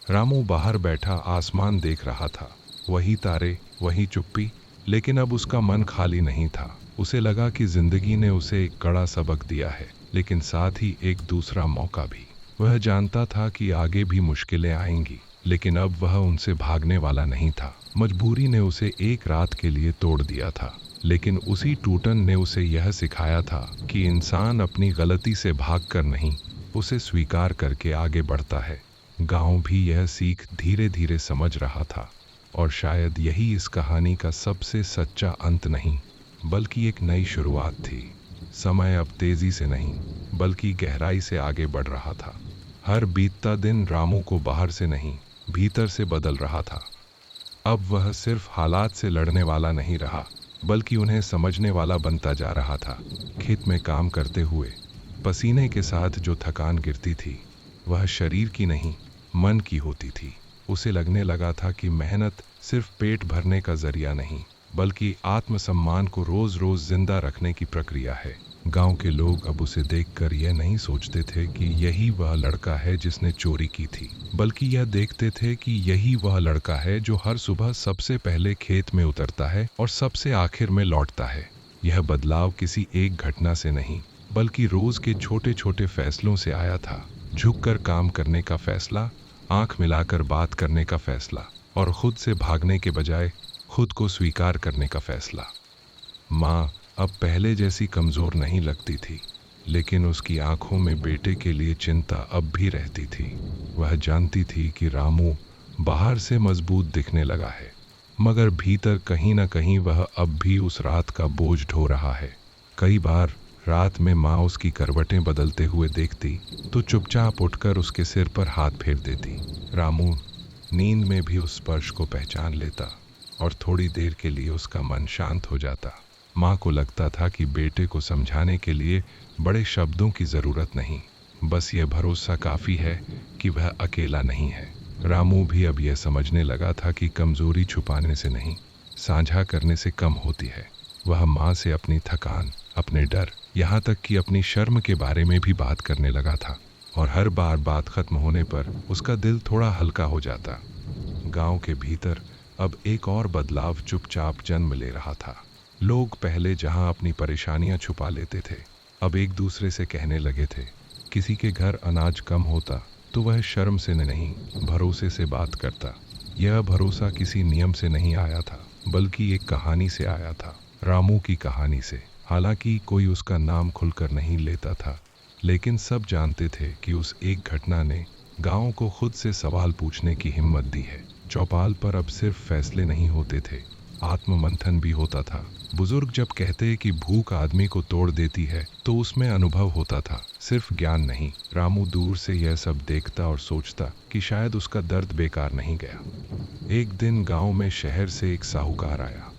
रामू बाहर बैठा आसमान देख रहा था। वही तारे, वही चुप्पी, लेकिन अब उसका मन खाली नहीं था। उसे लगा कि जिंदगी ने उसे एक कड़ा सबक दिया है, लेकिन साथ ही एक दूसरा मौका भी। वह जानता था कि आगे भी मुश्किलें आएंगी, लेकिन अब वह उनसे भागने वाला नहीं था। मजबूरी ने उसे एक रात के लिए तोड़ दिया था, लेकिन उसी टूटन ने उसे यह सिखाया था कि इंसान अपनी गलती से भागकर नहीं, उसे स्वीकार करके आगे बढ़ता है। गांव भी यह सीख धीरे धीरे समझ रहा था, और शायद यही इस कहानी का सबसे सच्चा अंत नहीं, बल्कि एक नई शुरुआत थी। समय अब तेजी से नहीं, बल्कि गहराई से आगे बढ़ रहा था। हर बीतता दिन रामू को बाहर से नहीं, भीतर से बदल रहा था। अब वह सिर्फ हालात से लड़ने वाला नहीं रहा, बल्कि उन्हें समझने वाला बनता जा रहा था। खेत में काम करते हुए पसीने के साथ जो थकान गिरती थी, वह शरीर की नहीं, मन की होती थी। उसे लगने लगा था कि मेहनत सिर्फ पेट भरने का जरिया नहीं, बल्कि आत्मसम्मान को रोज रोज जिंदा रखने की प्रक्रिया है। गांव के लोग अब उसे देखकर यह नहीं सोचते थे कि यही वह लड़का है जिसने चोरी की थी, बल्कि यह देखते थे कि यही वह लड़का है जो हर सुबह सबसे पहले खेत में उतरता है और सबसे आखिर में लौटता है। यह बदलाव किसी एक घटना से नहीं, बल्कि रोज के छोटे छोटे फैसलों से आया था। झुककर काम करने का फैसला, आंख मिलाकर बात करने का फैसला, और खुद से भागने के बजाय खुद को स्वीकार करने का फैसला। माँ अब पहले जैसी कमजोर नहीं लगती थी, लेकिन उसकी आंखों में बेटे के लिए चिंता अब भी रहती थी। वह जानती थी कि रामू बाहर से मजबूत दिखने लगा है, मगर भीतर कहीं ना कहीं वह अब भी उस रात का बोझ ढो रहा है। कई बार रात में माँ उसकी करवटें बदलते हुए देखती तो चुपचाप उठकर उसके सिर पर हाथ फेर देती। रामू नींद में भी उस स्पर्श को पहचान लेता और थोड़ी देर के लिए उसका मन शांत हो जाता। माँ को लगता था कि बेटे को समझाने के लिए बड़े शब्दों की जरूरत नहीं, बस यह भरोसा काफी है कि वह अकेला नहीं है। रामू भी अब यह समझने लगा था कि कमजोरी छुपाने से नहीं, साझा करने से कम होती है। वह माँ से अपनी थकान, अपने डर, यहाँ तक कि अपनी शर्म के बारे में भी बात करने लगा था, और हर बार बात खत्म होने पर उसका दिल थोड़ा हल्का हो जाता। गांव के भीतर अब एक और बदलाव चुपचाप जन्म ले रहा था। लोग पहले जहां अपनी परेशानियां छुपा लेते थे, अब एक दूसरे से कहने लगे थे। किसी के घर अनाज कम होता तो वह शर्म से नहीं, भरोसे से बात करता। यह भरोसा किसी नियम से नहीं आया था, बल्कि एक कहानी से आया था, रामू की कहानी से। हालांकि कोई उसका नाम खुलकर नहीं लेता था, लेकिन सब जानते थे कि उस एक घटना ने गांव को खुद से सवाल पूछने की हिम्मत दी है। चौपाल पर अब सिर्फ फैसले नहीं होते थे, आत्ममंथन भी होता था। बुजुर्ग जब कहते कि भूख आदमी को तोड़ देती है, तो उसमें अनुभव होता था, सिर्फ ज्ञान नहीं। रामू दूर से यह सब देखता और सोचता कि शायद उसका दर्द बेकार नहीं गया। एक दिन गांव में शहर से एक साहूकार आया।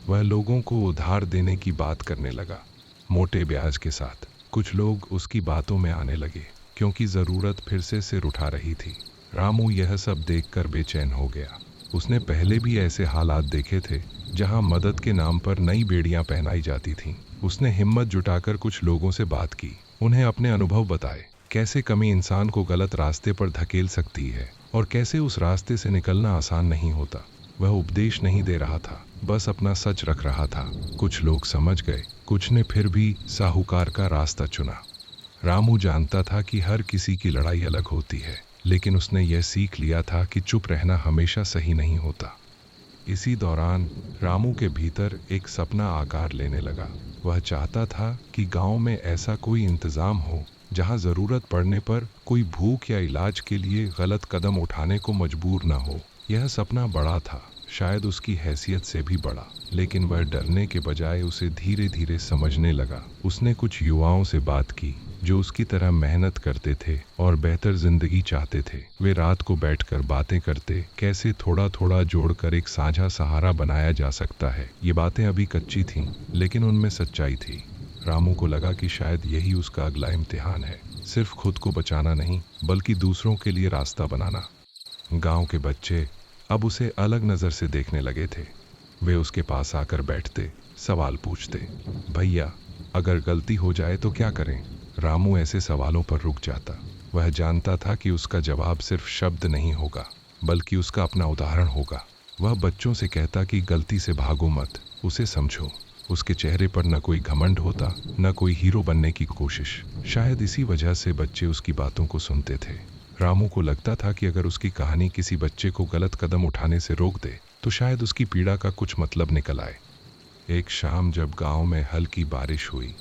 वह लोगों को उधार देने की बात करने लगा, मोटे ब्याज के साथ। कुछ लोग उसकी बातों में आने लगे, क्योंकि जरूरत फिर से सिर उठा रही थी। रामू यह सब देखकर बेचैन हो गया। उसने पहले भी ऐसे हालात देखे थे जहां मदद के नाम पर नई बेड़ियां पहनाई जाती थीं। उसने हिम्मत जुटाकर कुछ लोगों से बात की, उन्हें अपने अनुभव बताए, कैसे कमी इंसान को गलत रास्ते पर धकेल सकती है और कैसे उस रास्ते से निकलना आसान नहीं होता। वह उपदेश नहीं दे रहा था, बस अपना सच रख रहा था। कुछ लोग समझ गए, कुछ ने फिर भी साहूकार का रास्ता चुना। रामू जानता था कि हर किसी की लड़ाई अलग होती है, लेकिन उसने यह सीख लिया था कि चुप रहना हमेशा सही नहीं होता। इसी दौरान रामू के भीतर एक सपना आकार लेने लगा। वह चाहता था कि गांव में ऐसा कोई इंतजाम हो जहां जरूरत पड़ने पर कोई भूख या इलाज के लिए गलत कदम उठाने को मजबूर न हो। यह सपना बड़ा था, शायद उसकी हैसियत से भी बड़ा, लेकिन वह डरने के बजाय उसे धीरे धीरे समझने लगा। उसने कुछ युवाओं से बात की जो उसकी तरह मेहनत करते थे और बेहतर जिंदगी चाहते थे। वे रात को बैठकर बातें करते, कैसे थोड़ा थोड़ा जोड़कर एक साझा सहारा बनाया जा सकता है। ये बातें अभी कच्ची थीं, लेकिन उनमें सच्चाई थी। रामू को लगा कि शायद यही उसका अगला इम्तिहान है, सिर्फ खुद को बचाना नहीं, बल्कि दूसरों के लिए रास्ता बनाना। गांव के बच्चे अब उसे अलग नज़र से देखने लगे थे। वे उसके पास आकर बैठते, सवाल पूछते, भैया अगर गलती हो जाए तो क्या करें? रामू ऐसे सवालों पर रुक जाता। वह जानता था कि उसका जवाब सिर्फ शब्द नहीं होगा, बल्कि उसका अपना उदाहरण होगा। वह बच्चों से कहता कि गलती से भागो मत, उसे समझो। उसके चेहरे पर न कोई घमंड होता, न कोई हीरो बनने की कोशिश। शायद इसी वजह से बच्चे उसकी बातों को सुनते थे। रामू को लगता था कि अगर उसकी कहानी किसी बच्चे को गलत कदम उठाने से रोक दे तो शायद उसकी पीड़ा का कुछ मतलब निकल आए। एक शाम जब गांव में हल्की बारिश हुई,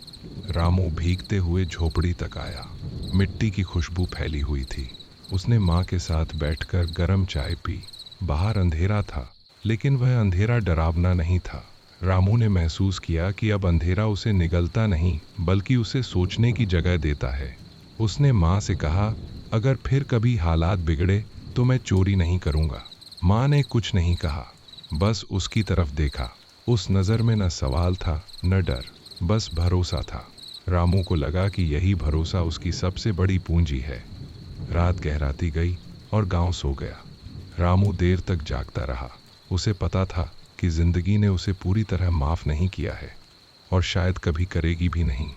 रामू भीगते हुए झोपड़ी तक आया। मिट्टी की खुशबू फैली हुई थी। उसने माँ के साथ बैठकर गर्म चाय पी। बाहर अंधेरा था, लेकिन वह अंधेरा डरावना नहीं था। रामू ने महसूस किया कि अब अंधेरा उसे निगलता नहीं, बल्कि उसे सोचने की जगह देता है। उसने माँ से कहा, अगर फिर कभी हालात बिगड़े तो मैं चोरी नहीं करूँगा। माँ ने कुछ नहीं कहा, बस उसकी तरफ देखा। उस नज़र में न सवाल था न डर, बस भरोसा था। रामू को लगा कि यही भरोसा उसकी सबसे बड़ी पूंजी है। रात गहराती गई और गांव सो गया। रामू देर तक जागता रहा। उसे पता था कि जिंदगी ने उसे पूरी तरह माफ़ नहीं किया है और शायद कभी करेगी भी नहीं,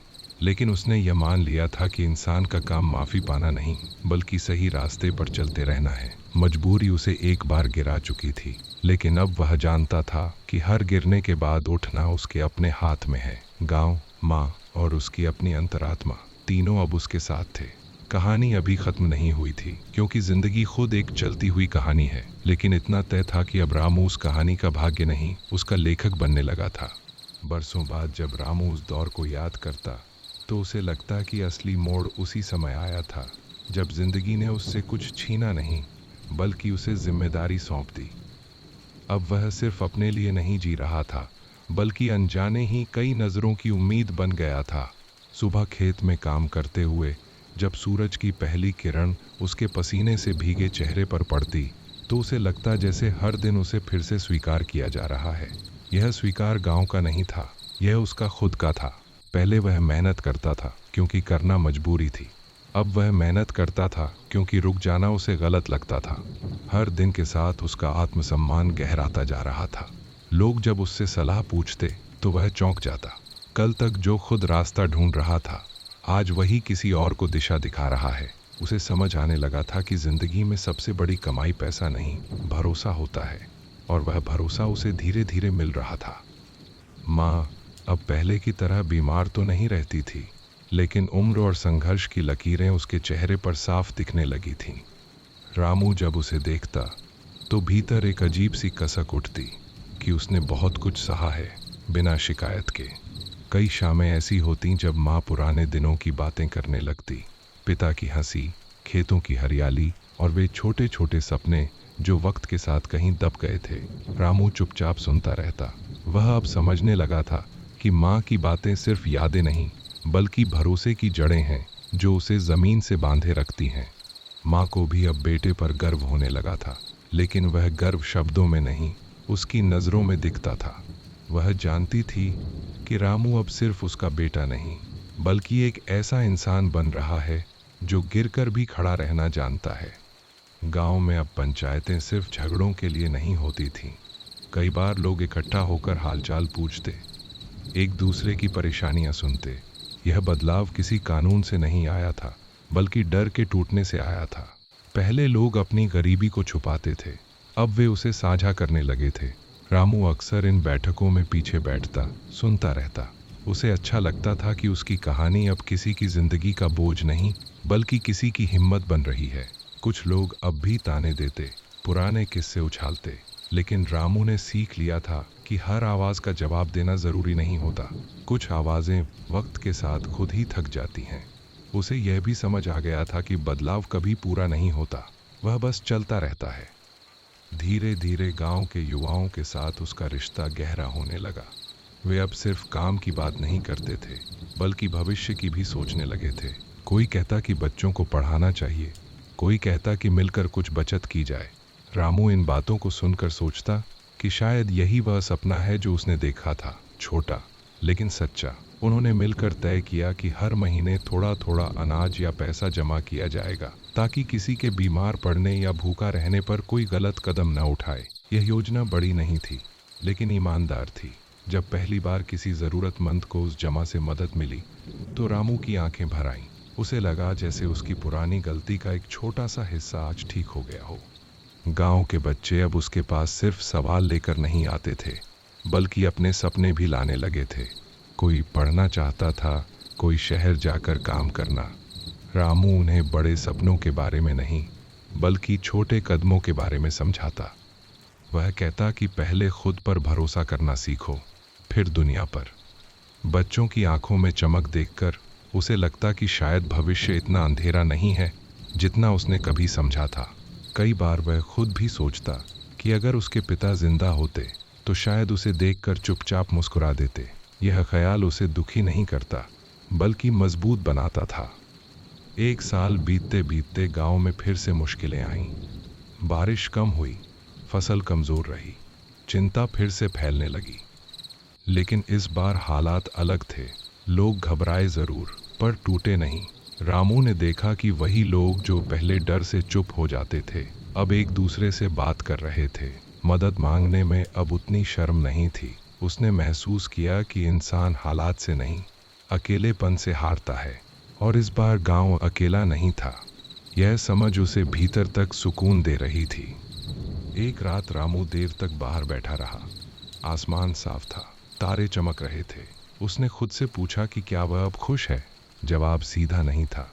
लेकिन उसने यह मान लिया था कि इंसान का काम माफ़ी पाना नहीं, बल्कि सही रास्ते पर चलते रहना है। मजबूरी उसे एक बार गिरा चुकी थी, लेकिन अब वह जानता था कि हर गिरने के बाद उठना उसके अपने हाथ में है। गांव, माँ और उसकी अपनी अंतरात्मा, तीनों अब उसके साथ थे। कहानी अभी खत्म नहीं हुई थी, क्योंकि जिंदगी खुद एक चलती हुई कहानी है, लेकिन इतना तय था कि अब रामू उस कहानी का भाग्य नहीं, उसका लेखक बनने लगा था। बरसों बाद जब रामू उस दौर को याद करता तो उसे लगता कि असली मोड़ उसी समय आया था, जब जिंदगी ने उससे कुछ छीना नहीं, बल्कि उसे जिम्मेदारी सौंप दी। अब वह सिर्फ अपने लिए नहीं जी रहा था, बल्कि अनजाने ही कई नज़रों की उम्मीद बन गया था। सुबह खेत में काम करते हुए जब सूरज की पहली किरण उसके पसीने से भीगे चेहरे पर पड़ती, तो उसे लगता जैसे हर दिन उसे फिर से स्वीकार किया जा रहा है। यह स्वीकार गांव का नहीं था, यह उसका खुद का था। पहले वह मेहनत करता था क्योंकि करना मजबूरी थी। अब वह मेहनत करता था क्योंकि रुक जाना उसे गलत लगता था। हर दिन के साथ उसका आत्मसम्मान गहराता जा रहा था। लोग जब उससे सलाह पूछते तो वह चौंक जाता। कल तक जो खुद रास्ता ढूंढ रहा था, आज वही किसी और को दिशा दिखा रहा है। उसे समझ आने लगा था कि जिंदगी में सबसे बड़ी कमाई पैसा नहीं, भरोसा होता है, और वह भरोसा उसे धीरे धीरे मिल रहा था। माँ अब पहले की तरह बीमार तो नहीं रहती थी, लेकिन उम्र और संघर्ष की लकीरें उसके चेहरे पर साफ दिखने लगी थीं। रामू जब उसे देखता तो भीतर एक अजीब सी कसक उठती कि उसने बहुत कुछ सहा है बिना शिकायत के। कई शामें ऐसी होती जब माँ पुराने दिनों की बातें करने लगती, पिता की हंसी, खेतों की हरियाली और वे छोटे छोटे सपने जो वक्त के साथ कहीं दब गए थे। रामू चुपचाप सुनता रहता। वह अब समझने लगा था कि माँ की बातें सिर्फ यादें नहीं, बल्कि भरोसे की जड़ें हैं जो उसे ज़मीन से बांधे रखती हैं। माँ को भी अब बेटे पर गर्व होने लगा था, लेकिन वह गर्व शब्दों में नहीं, उसकी नज़रों में दिखता था। वह जानती थी कि रामू अब सिर्फ उसका बेटा नहीं, बल्कि एक ऐसा इंसान बन रहा है जो गिरकर भी खड़ा रहना जानता है। गांव में अब पंचायतें सिर्फ झगड़ों के लिए नहीं होती थीं। कई बार लोग इकट्ठा होकर हालचाल पूछते, एक दूसरे की परेशानियां सुनते। यह बदलाव किसी कानून से नहीं आया था, बल्कि डर के टूटने से आया था। पहले लोग अपनी गरीबी को छुपाते थे, अब वे उसे साझा करने लगे थे। रामू अक्सर इन बैठकों में पीछे बैठता, सुनता रहता। उसे अच्छा लगता था कि उसकी कहानी अब किसी की जिंदगी का बोझ नहीं बल्कि किसी की हिम्मत बन रही है। कुछ लोग अब भी ताने देते, पुराने किस्से उछालते, लेकिन रामू ने सीख लिया था कि हर आवाज का जवाब देना जरूरी नहीं होता। कुछ आवाजें वक्त के साथ खुद ही थक जाती हैं। उसे यह भी समझ आ गया था कि बदलाव कभी पूरा नहीं होता, वह बस चलता रहता है। धीरे धीरे गांव के युवाओं के साथ उसका रिश्ता गहरा होने लगा। वे अब सिर्फ काम की बात नहीं करते थे बल्कि भविष्य की भी सोचने लगे थे। कोई कहता कि बच्चों को पढ़ाना चाहिए, कोई कहता कि मिलकर कुछ बचत की जाए। रामू इन बातों को सुनकर सोचता कि शायद यही वह सपना है जो उसने देखा था, छोटा लेकिन सच्चा। उन्होंने मिलकर तय किया कि हर महीने थोड़ा थोड़ा अनाज या पैसा जमा किया जाएगा ताकि किसी के बीमार पड़ने या भूखा रहने पर कोई गलत कदम न उठाए। यह योजना बड़ी नहीं थी लेकिन ईमानदार थी। जब पहली बार किसी ज़रूरतमंद को उस जमा से मदद मिली तो रामू की आंखें भर आईं। उसे लगा जैसे उसकी पुरानी गलती का एक छोटा सा हिस्सा आज ठीक हो गया हो। गांव के बच्चे अब उसके पास सिर्फ सवाल लेकर नहीं आते थे बल्कि अपने सपने भी लाने लगे थे। कोई पढ़ना चाहता था, कोई शहर जाकर काम करना। रामू उन्हें बड़े सपनों के बारे में नहीं बल्कि छोटे कदमों के बारे में समझाता। वह कहता कि पहले खुद पर भरोसा करना सीखो, फिर दुनिया पर। बच्चों की आंखों में चमक देखकर उसे लगता कि शायद भविष्य इतना अंधेरा नहीं है जितना उसने कभी समझा था। कई बार वह खुद भी सोचता कि अगर उसके पिता जिंदा होते तो शायद उसे देखकर चुपचाप मुस्कुरा देते। यह ख्याल उसे दुखी नहीं करता बल्कि मजबूत बनाता था। एक साल बीतते बीतते गांव में फिर से मुश्किलें आईं। बारिश कम हुई, फसल कमजोर रही, चिंता फिर से फैलने लगी। लेकिन इस बार हालात अलग थे। लोग घबराए जरूर पर टूटे नहीं। रामू ने देखा कि वही लोग जो पहले डर से चुप हो जाते थे अब एक दूसरे से बात कर रहे थे। मदद मांगने में अब उतनी शर्म नहीं थी। उसने महसूस किया कि इंसान हालात से नहीं, अकेलेपन से हारता है। और इस बार गांव अकेला नहीं था। यह समझ उसे भीतर तक सुकून दे रही थी। एक रात रामू देर तक बाहर बैठा रहा। आसमान साफ था, तारे चमक रहे थे। उसने खुद से पूछा कि क्या वह अब खुश है। जवाब सीधा नहीं था।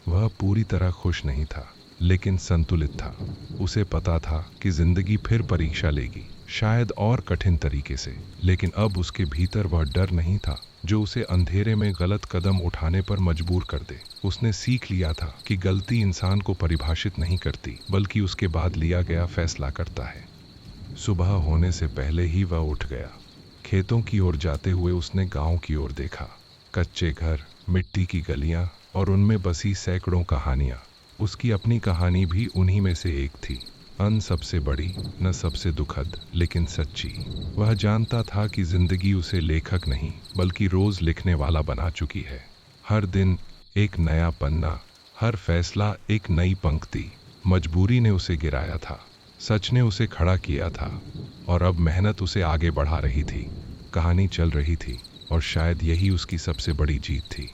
वह पूरी तरह खुश नहीं था लेकिन संतुलित था। उसे पता था कि जिंदगी फिर परीक्षा लेगी, शायद और कठिन तरीके से। लेकिन अब उसके भीतर वह डर नहीं था जो उसे अंधेरे में गलत कदम उठाने पर मजबूर कर दे। उसने सीख लिया था कि गलती इंसान को परिभाषित नहीं करती बल्कि उसके बाद लिया गया फैसला करता है। सुबह होने से पहले ही वह उठ गया। खेतों की ओर जाते हुए उसने गांव की ओर देखा। कच्चे घर, मिट्टी की गलियां और उनमें बसी सैकड़ों कहानियां। उसकी अपनी कहानी भी उन्हीं में से एक थी। न सबसे बड़ी, न सबसे दुखद, लेकिन सच्ची। वह जानता था कि जिंदगी उसे लेखक नहीं बल्कि रोज लिखने वाला बना चुकी है। हर दिन एक नया पन्ना, हर फैसला एक नई पंक्ति। मजबूरी ने उसे गिराया था, सच ने उसे खड़ा किया था और अब मेहनत उसे आगे बढ़ा रही थी। कहानी चल रही थी और शायद यही उसकी सबसे बड़ी जीत थी।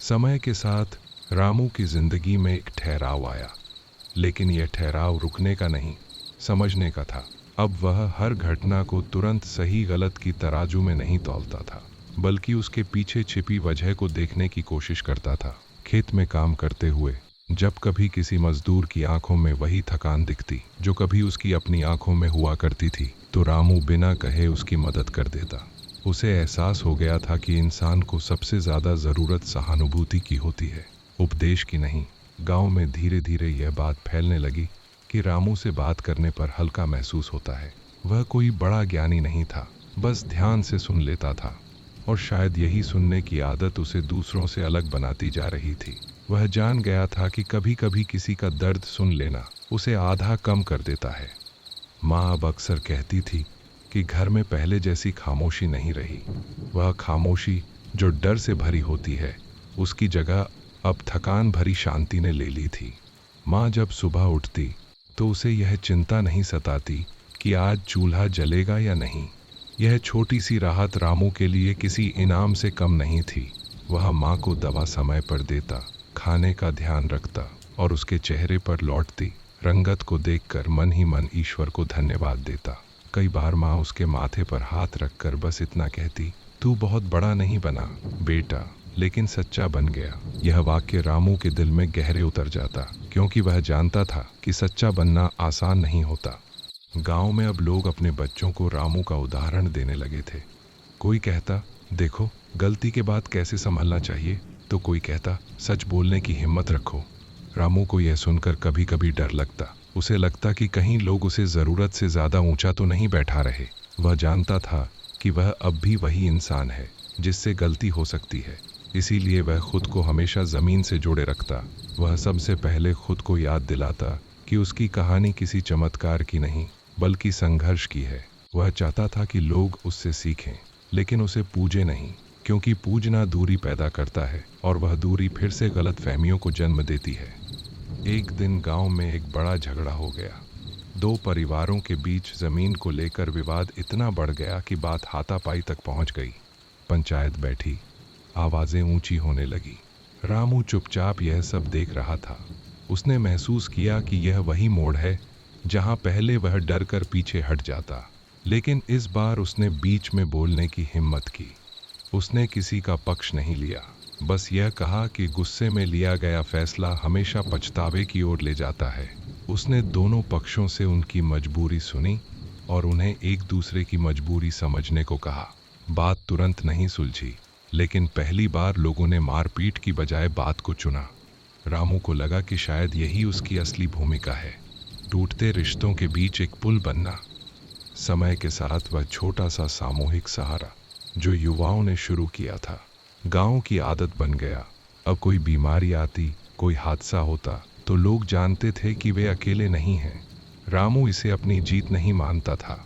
समय के साथ रामू की जिंदगी में एक ठहराव आया, लेकिन यह ठहराव रुकने का नहीं, समझने का था। अब वह हर घटना को तुरंत सही गलत की तराजू में नहीं तौलता था बल्कि उसके पीछे छिपी वजह को देखने की कोशिश करता था। खेत में काम करते हुए जब कभी किसी मजदूर की आंखों में वही थकान दिखती जो कभी उसकी अपनी आंखों में हुआ करती थी तो रामू बिना कहे उसकी मदद कर देता। उसे एहसास हो गया था कि इंसान को सबसे ज्यादा जरूरत सहानुभूति की होती है, उपदेश की नहीं। गांव में धीरे धीरे यह बात फैलने लगी कि रामू से बात करने पर हल्का महसूस होता है। वह कोई बड़ा ज्ञानी नहीं था, बस ध्यान से सुन लेता था और शायद यही सुनने की आदत उसे दूसरों से अलग बनाती जा रही थी। वह जान गया था कि कभी कभी किसी का दर्द सुन लेना उसे आधा कम कर देता है। माँ अब अक्सर कहती थी कि घर में पहले जैसी खामोशी नहीं रही। वह खामोशी जो डर से भरी होती है उसकी जगह अब थकान भरी शांति ने ले ली थी। माँ जब सुबह उठती तो उसे यह चिंता नहीं सताती कि आज चूल्हा जलेगा या नहीं। यह छोटी सी राहत रामू के लिए किसी इनाम से कम नहीं थी। वह माँ को दवा समय पर देता, खाने का ध्यान रखता और उसके चेहरे पर लौटती रंगत को देखकर मन ही मन ईश्वर को धन्यवाद देता। कई बार माँ उसके माथे पर हाथ रखकर बस इतना कहती तू बहुत बड़ा नहीं बना बेटा, लेकिन सच्चा बन गया। यह वाक्य रामू के दिल में गहरे उतर जाता, क्योंकि वह जानता था कि सच्चा बनना आसान नहीं होता। गांव में अब लोग अपने बच्चों को रामू का उदाहरण देने लगे थे। कोई कहता, देखो गलती के बाद कैसे संभलना चाहिए, तो कोई कहता, सच बोलने की हिम्मत रखो। रामू को यह सुनकर कभी कभी डर लगता। उसे लगता कि कहीं लोग उसे ज़रूरत से ज़्यादा ऊंचा तो नहीं बैठा रहे। वह जानता था कि वह अब भी वही इंसान है जिससे गलती हो सकती है, इसीलिए वह खुद को हमेशा ज़मीन से जोड़े रखता। वह सबसे पहले खुद को याद दिलाता कि उसकी कहानी किसी चमत्कार की नहीं बल्कि संघर्ष की है। वह चाहता था कि लोग उससे सीखें, लेकिन उसे पूजे नहीं, क्योंकि पूजना दूरी पैदा करता है और वह दूरी फिर से गलत फहमियों को जन्म देती है। एक दिन गांव में एक बड़ा झगड़ा हो गया। दो परिवारों के बीच जमीन को लेकर विवाद इतना बढ़ गया कि बात हाथापाई तक पहुंच गई। पंचायत बैठी, आवाजें ऊंची होने लगी। रामू चुपचाप यह सब देख रहा था। उसने महसूस किया कि यह वही मोड़ है जहां पहले वह डर कर पीछे हट जाता, लेकिन इस बार उसने बीच में बोलने की हिम्मत की। उसने किसी का पक्ष नहीं लिया, बस यह कहा कि गुस्से में लिया गया फैसला हमेशा पछतावे की ओर ले जाता है। उसने दोनों पक्षों से उनकी मजबूरी सुनी और उन्हें एक दूसरे की मजबूरी समझने को कहा। बात तुरंत नहीं सुलझी, लेकिन पहली बार लोगों ने मारपीट की बजाय बात को चुना। रामू को लगा कि शायद यही उसकी असली भूमिका है, टूटते रिश्तों के बीच एक पुल बनना। समय के साथ वह छोटा सा सामूहिक सहारा जो युवाओं ने शुरू किया था, गांव की आदत बन गया। अब कोई बीमारी आती, कोई हादसा होता, तो लोग जानते थे कि वे अकेले नहीं हैं। रामू इसे अपनी जीत नहीं मानता था,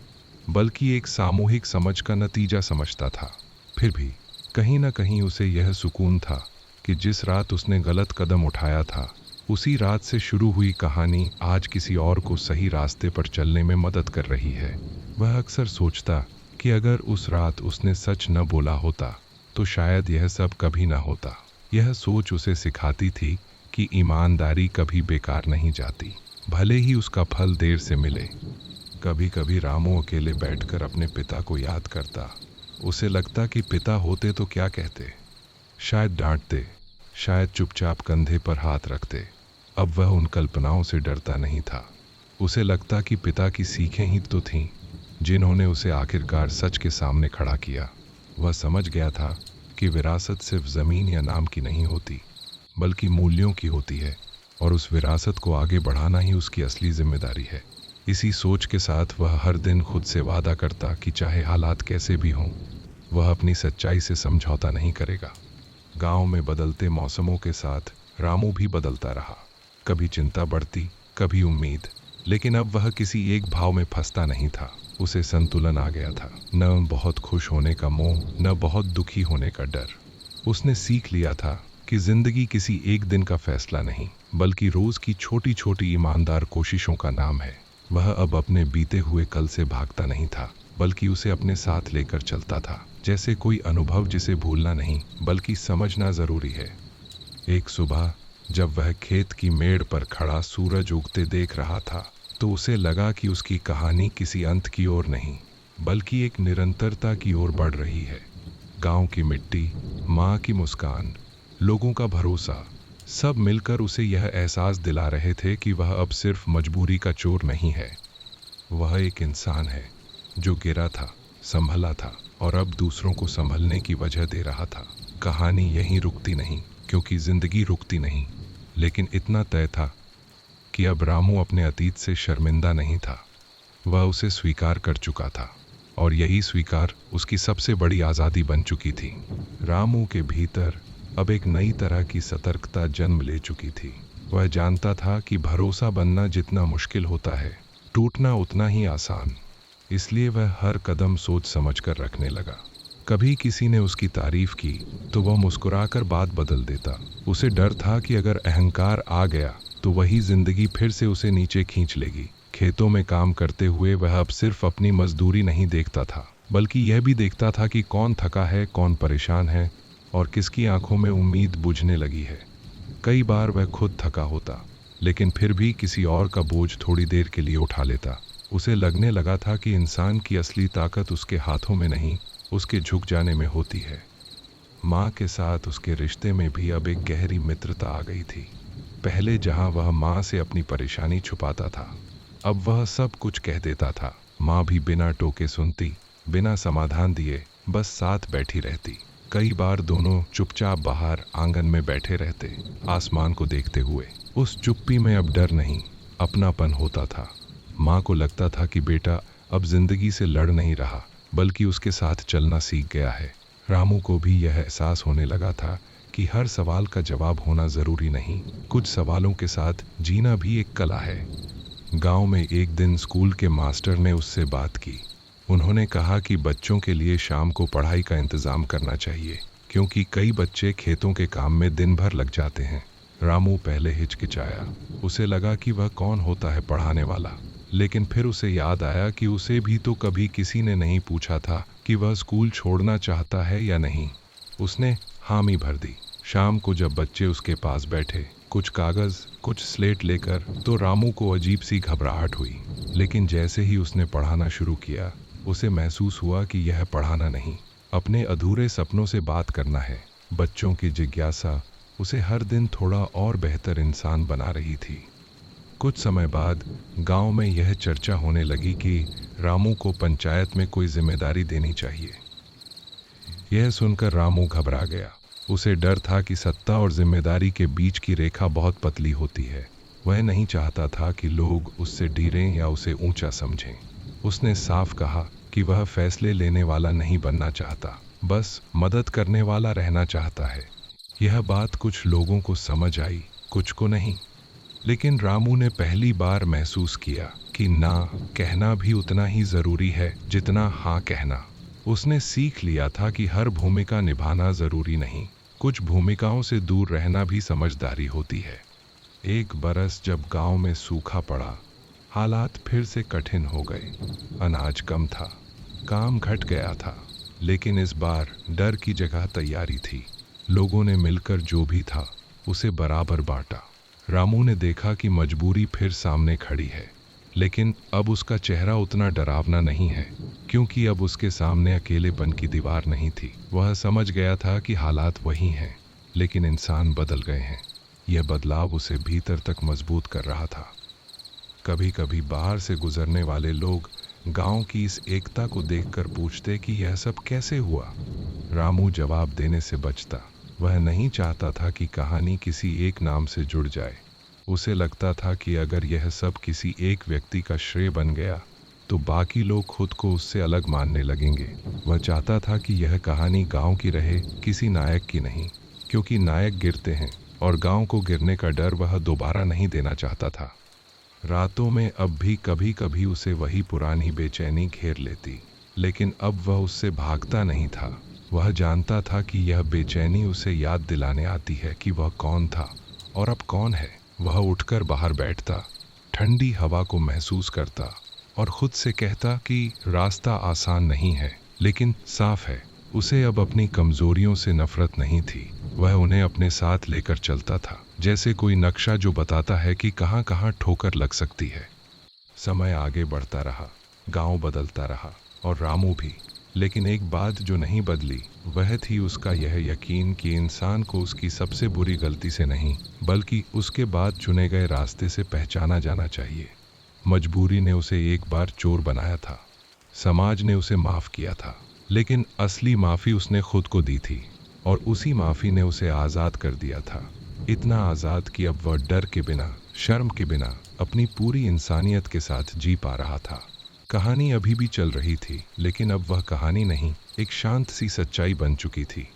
बल्कि एक सामूहिक समझ का नतीजा समझता था। फिर भी कहीं न कहीं उसे यह सुकून था कि जिस रात उसने गलत कदम उठाया था, उसी रात से शुरू हुई कहानी आज किसी और को सही रास्ते पर चलने में मदद कर रही है। वह अक्सर सोचता कि अगर उस रात उसने सच न बोला होता तो शायद यह सब कभी न होता। यह सोच उसे सिखाती थी कि ईमानदारी कभी बेकार नहीं जाती, भले ही उसका फल देर से मिले। कभी कभी रामू अकेले बैठकर अपने पिता को याद करता। उसे लगता कि पिता होते तो क्या कहते, शायद डांटते, शायद चुपचाप कंधे पर हाथ रखते। अब वह उन कल्पनाओं से डरता नहीं था। उसे लगता कि पिता की सीखें ही तो थीं जिन्होंने उसे आखिरकार सच के सामने खड़ा किया। वह समझ गया था कि विरासत सिर्फ ज़मीन या नाम की नहीं होती, बल्कि मूल्यों की होती है, और उस विरासत को आगे बढ़ाना ही उसकी असली जिम्मेदारी है। इसी सोच के साथ वह हर दिन खुद से वादा करता कि चाहे हालात कैसे भी हों, वह अपनी सच्चाई से समझौता नहीं करेगा। गांव में बदलते मौसमों के साथ रामू भी बदलता रहा। कभी चिंता बढ़ती, कभी उम्मीद, लेकिन अब वह किसी एक भाव में फंसता नहीं था। उसे संतुलन आ गया था, न बहुत खुश होने का मोह, न बहुत दुखी होने का डर। उसने सीख लिया था कि जिंदगी किसी एक दिन का फैसला नहीं, बल्कि रोज की छोटी छोटी ईमानदार कोशिशों का नाम है। वह अब अपने बीते हुए कल से भागता नहीं था, बल्कि उसे अपने साथ लेकर चलता था, जैसे कोई अनुभव जिसे भूलना नहीं बल्कि समझना जरूरी है। एक सुबह जब वह खेत की मेड़ पर खड़ा सूरज उगते देख रहा था, तो उसे लगा कि उसकी कहानी किसी अंत की ओर नहीं बल्कि एक निरंतरता की ओर बढ़ रही है। गांव की मिट्टी, माँ की मुस्कान, लोगों का भरोसा, सब मिलकर उसे यह एहसास दिला रहे थे कि वह अब सिर्फ मजबूरी का चोर नहीं है। वह एक इंसान है जो गिरा था, संभला था और अब दूसरों को संभलने की वजह दे रहा था। कहानी यहीं रुकती नहीं, क्योंकि जिंदगी रुकती नहीं, लेकिन इतना तय था कि अब रामू अपने अतीत से शर्मिंदा नहीं था। वह उसे स्वीकार कर चुका था, और यही स्वीकार उसकी सबसे बड़ी आज़ादी बन चुकी थी। रामू के भीतर अब एक नई तरह की सतर्कता जन्म ले चुकी थी। वह जानता था कि भरोसा बनना जितना मुश्किल होता है, टूटना उतना ही आसान। इसलिए वह हर कदम सोच समझ कर रखने लगा। कभी किसी ने उसकी तारीफ की तो वह मुस्कुराकर बात बदल देता। उसे डर था कि अगर अहंकार आ गया तो वही जिंदगी फिर से उसे नीचे खींच लेगी। खेतों में काम करते हुए वह अब सिर्फ अपनी मजदूरी नहीं देखता था, बल्कि यह भी देखता था कि कौन थका है, कौन परेशान है और किसकी आंखों में उम्मीद बुझने लगी है। कई बार वह खुद थका होता, लेकिन फिर भी किसी और का बोझ थोड़ी देर के लिए उठा लेता। उसे लगने लगा था कि इंसान की असली ताकत उसके हाथों में नहीं, उसके झुक जाने में होती है। माँ के साथ उसके रिश्ते में भी अब एक गहरी मित्रता आ गई थी। पहले जहाँ वह माँ से अपनी परेशानी छुपाता था, अब वह सब कुछ कह देता था। माँ भी बिना टोके सुनती, बिना समाधान दिए बस साथ बैठी रहती। कई बार दोनों चुपचाप बाहर आंगन में बैठे रहते, आसमान को देखते हुए। उस चुप्पी में अब डर नहीं, अपनापन होता था। माँ को लगता था कि बेटा अब जिंदगी से लड़ नहीं रहा, बल्कि उसके साथ चलना सीख गया है। रामू को भी यह एहसास होने लगा था कि हर सवाल का जवाब होना जरूरी नहीं, कुछ सवालों के साथ जीना भी एक कला है। गांव में एक दिन स्कूल के मास्टर ने उससे बात की। उन्होंने कहा कि बच्चों के लिए शाम को पढ़ाई का इंतजाम करना चाहिए, क्योंकि कई बच्चे खेतों के काम में दिन भर लग जाते हैं। रामू पहले हिचकिचाया, उसे लगा कि वह कौन होता है पढ़ाने वाला। लेकिन फिर उसे याद आया कि उसे भी तो कभी किसी ने नहीं पूछा था कि वह स्कूल छोड़ना चाहता है या नहीं। उसने हामी भर दी। शाम को जब बच्चे उसके पास बैठे, कुछ कागज कुछ स्लेट लेकर, तो रामू को अजीब सी घबराहट हुई। लेकिन जैसे ही उसने पढ़ाना शुरू किया, उसे महसूस हुआ कि यह पढ़ाना नहीं, अपने अधूरे सपनों से बात करना है। बच्चों की जिज्ञासा उसे हर दिन थोड़ा और बेहतर इंसान बना रही थी। कुछ समय बाद गांव में यह चर्चा होने लगी कि रामू को पंचायत में कोई जिम्मेदारी देनी चाहिए। यह सुनकर रामू घबरा गया। उसे डर था कि सत्ता और जिम्मेदारी के बीच की रेखा बहुत पतली होती है। वह नहीं चाहता था कि लोग उससे डरें या उसे ऊंचा समझें। उसने साफ कहा कि वह फैसले लेने वाला नहीं बनना चाहता, बस मदद करने वाला रहना चाहता है। यह बात कुछ लोगों को समझ आई, कुछ को नहीं। लेकिन रामू ने पहली बार महसूस किया कि ना कहना भी उतना ही जरूरी है जितना हाँ कहना। उसने सीख लिया था कि हर भूमिका निभाना जरूरी नहीं, कुछ भूमिकाओं से दूर रहना भी समझदारी होती है। एक बरस जब गांव में सूखा पड़ा, हालात फिर से कठिन हो गए। अनाज कम था, काम घट गया था, लेकिन इस बार डर की जगह तैयारी थी। लोगों ने मिलकर जो भी था उसे बराबर बांटा। रामू ने देखा कि मजबूरी फिर सामने खड़ी है, लेकिन अब उसका चेहरा उतना डरावना नहीं है, क्योंकि अब उसके सामने अकेलेपन की दीवार नहीं थी। वह समझ गया था कि हालात वही हैं, लेकिन इंसान बदल गए हैं। यह बदलाव उसे भीतर तक मजबूत कर रहा था। कभी कभी बाहर से गुजरने वाले लोग गांव की इस एकता को देखकर पूछते कि यह सब कैसे हुआ। रामू जवाब देने से बचता। वह नहीं चाहता था कि कहानी किसी एक नाम से जुड़ जाए। उसे लगता था कि अगर यह सब किसी एक व्यक्ति का श्रेय बन गया, तो बाकी लोग खुद को उससे अलग मानने लगेंगे। वह चाहता था कि यह कहानी गांव की रहे, किसी नायक की नहीं, क्योंकि नायक गिरते हैं और गांव को गिरने का डर वह दोबारा नहीं देना चाहता था। रातों में अब भी कभी कभी उसे वही पुरानी बेचैनी घेर लेती, लेकिन अब वह उससे भागता नहीं था। वह जानता था कि यह बेचैनी उसे याद दिलाने आती है कि वह कौन था और अब कौन है। वह उठकर बाहर बैठता, ठंडी हवा को महसूस करता और खुद से कहता कि रास्ता आसान नहीं है, लेकिन साफ है। उसे अब अपनी कमजोरियों से नफरत नहीं थी, वह उन्हें अपने साथ लेकर चलता था, जैसे कोई नक्शा जो बताता है कि कहाँ कहाँ ठोकर लग सकती है। समय आगे बढ़ता रहा, गांव बदलता रहा और रामू भी। लेकिन एक बात जो नहीं बदली, वह थी उसका यह यकीन कि इंसान को उसकी सबसे बुरी गलती से नहीं, बल्कि उसके बाद चुने गए रास्ते से पहचाना जाना चाहिए। मजबूरी ने उसे एक बार चोर बनाया था, समाज ने उसे माफ किया था, लेकिन असली माफी उसने खुद को दी थी, और उसी माफी ने उसे आजाद कर दिया था। इतना आजाद कि अब वह डर के बिना, शर्म के बिना अपनी पूरी इंसानियत के साथ जी पा रहा था। कहानी अभी भी चल रही थी, लेकिन अब वह कहानी नहीं, एक शांत सी सच्चाई बन चुकी थी।